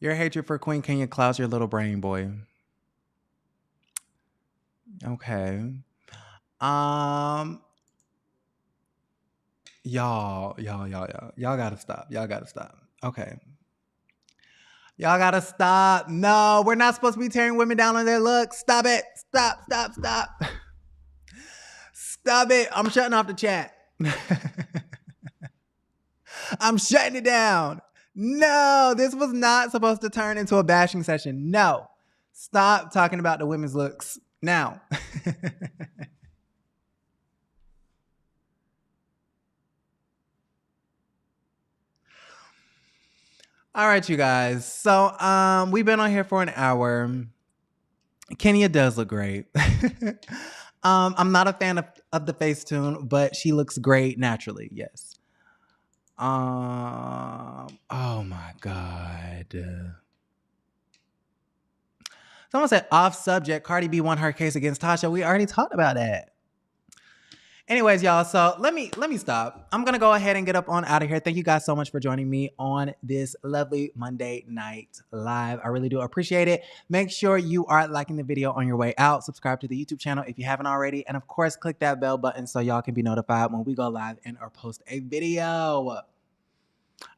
Your hatred for Queen Kenya clouds your little brain, boy. Okay. Y'all gotta stop. Y'all gotta stop. Okay. Y'all gotta stop. No, we're not supposed to be tearing women down on their looks. Stop it. Stop. Stop it. I'm shutting off the chat. I'm shutting it down. No, this was not supposed to turn into a bashing session. No. Stop talking about the women's looks now. All right, you guys. So we've been on here for an hour. Kenya does look great. I'm not a fan of the Facetune, but she looks great naturally. Yes. Oh my God. Someone said off subject. Cardi B won her case against Tasha. We already talked about that. Anyways, y'all, so let me stop. I'm going to go ahead and get up on out of here. Thank you guys so much for joining me on this lovely Monday night live. I really do appreciate it. Make sure you are liking the video on your way out. Subscribe to the YouTube channel if you haven't already. And of course, click that bell button so y'all can be notified when we go live and or post a video.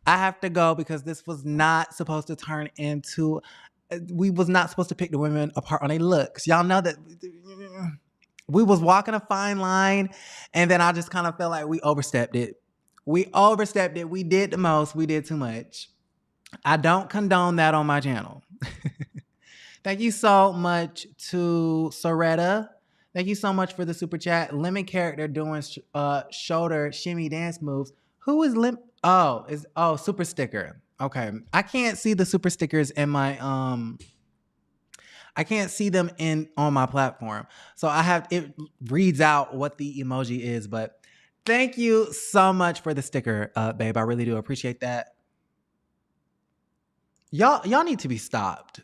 I have to go because this was not supposed to turn into... We was not supposed to pick the women apart on their looks. Y'all know that... We was walking a fine line, and then I just kind of felt like we overstepped it. We did the most. We did too much. I don't condone that on my channel. Thank you so much to Soretta. Thank you so much for the super chat. Lemon character doing shoulder shimmy dance moves. Who is Lim? Oh, super sticker. Okay, I can't see the super stickers in my I can't see them in on my platform, so it reads out what the emoji is. But thank you so much for the sticker, babe. I really do appreciate that. Y'all need to be stopped.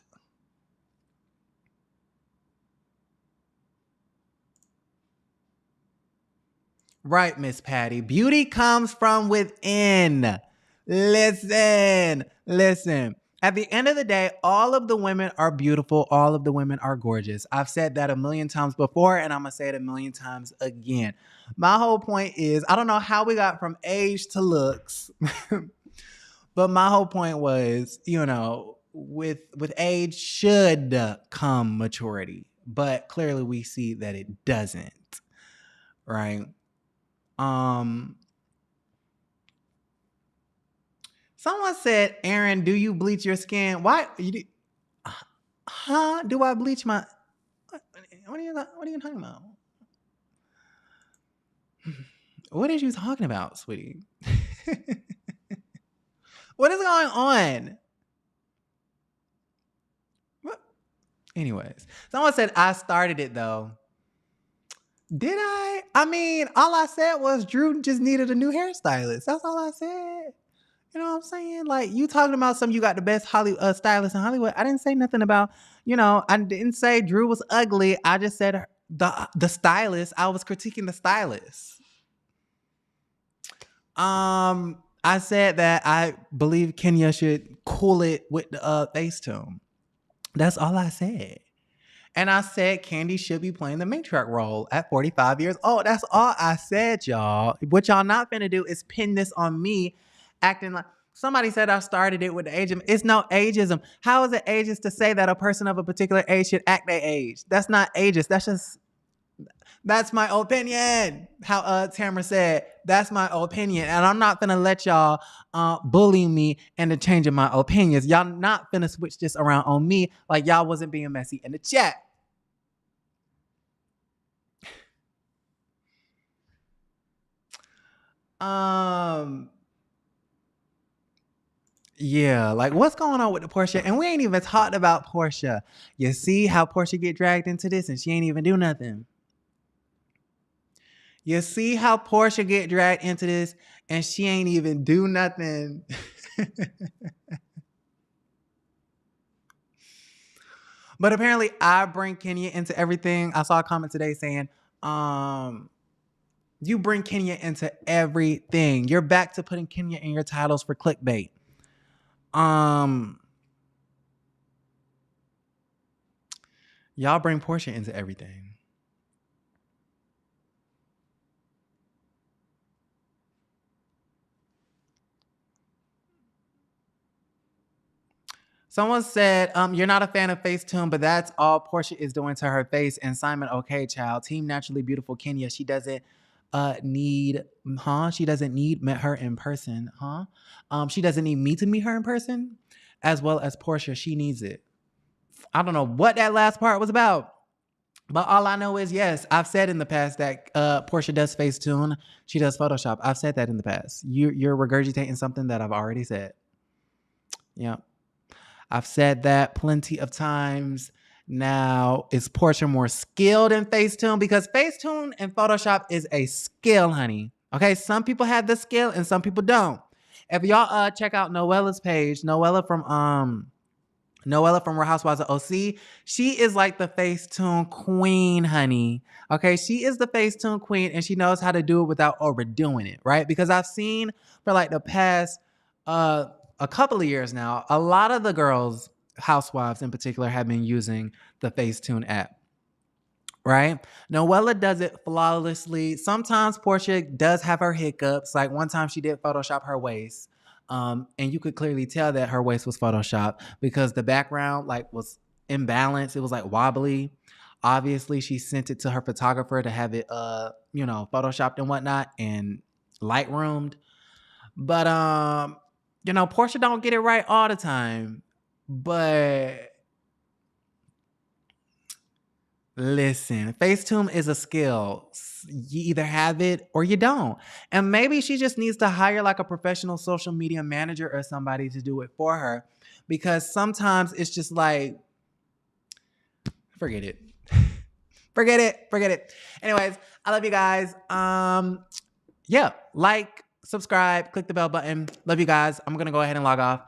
Right, Miss Patty. Beauty comes from within. Listen. At the end of the day, all of the women are beautiful. All of the women are gorgeous. I've said that a million times before, and I'm going to say it a million times again. My whole point is, I don't know how we got from age to looks, but my whole point was, with age should come maturity. But clearly we see that it doesn't, right? Someone said, Aaron, do you bleach your skin? Why? Do I bleach my... What are you talking about? What are you talking about, sweetie? What is going on? What? Anyways, someone said, I started it, though. Did I? I mean, all I said was Drew just needed a new hairstylist. That's all I said. You know what I'm saying? Like, you talking about you got the best Hollywood stylist in Hollywood. I didn't say nothing about, I didn't say Drew was ugly. I just said the stylist. I was critiquing the stylist. I said that I believe Kenya should cool it with the Facetune. That's all I said. And I said Kandi should be playing the matriarch role at 45 years old. That's all I said, y'all. What y'all not finna do is pin this on me acting like... Somebody said I started it with the ageism. It's no ageism. How is it ageist to say that a person of a particular age should act their age? That's not ageist. That's my opinion. How Tamara said, that's my opinion. And I'm not finna let y'all bully me into changing my opinions. Y'all not finna switch this around on me like y'all wasn't being messy in the chat. Yeah, like what's going on with the Portia? And we ain't even talked about Portia. You see how Portia get dragged into this and she ain't even do nothing. You see how Portia get dragged into this and she ain't even do nothing. But apparently I bring Kenya into everything. I saw a comment today saying, you bring Kenya into everything. You're back to putting Kenya in your titles for clickbait. Y'all bring Portia into everything. Someone said, you're not a fan of Facetune, but that's all Portia is doing to her face. And Simon, okay, child. Team Naturally Beautiful Kenya. She doesn't need, She doesn't need met her in person, She doesn't need me to meet her in person, as well as Portia. She needs it. I don't know what that last part was about. But all I know is, yes, I've said in the past that Portia does Facetune. She does Photoshop. I've said that in the past. You're regurgitating something that I've already said. Yeah. I've said that plenty of times. Now, is Portia more skilled in Facetune? Because Facetune and Photoshop is a skill, honey. Okay, some people have the skill and some people don't. If y'all check out Noella's page, Noella from Real Housewives of OC, she is like the Facetune queen, honey. Okay, she is the Facetune queen and she knows how to do it without overdoing it, right? Because I've seen for like the past a couple of years now, a lot of the girls, housewives in particular, have been using the Facetune app, right? Noella does it flawlessly. Sometimes Portia does have her hiccups. Like one time she did Photoshop her waist. And you could clearly tell that her waist was Photoshopped because the background was imbalanced. It was wobbly. Obviously, she sent it to her photographer to have it, Photoshopped and whatnot and Lightroomed. But You know, Portia don't get it right all the time. But listen, Facetune is a skill. You either have it or you don't. And maybe she just needs to hire like a professional social media manager or somebody to do it for her. Because sometimes it's just like, forget it. Forget it. Anyways, I love you guys. Yeah, like, subscribe, click the bell button. Love you guys. I'm gonna go ahead and log off.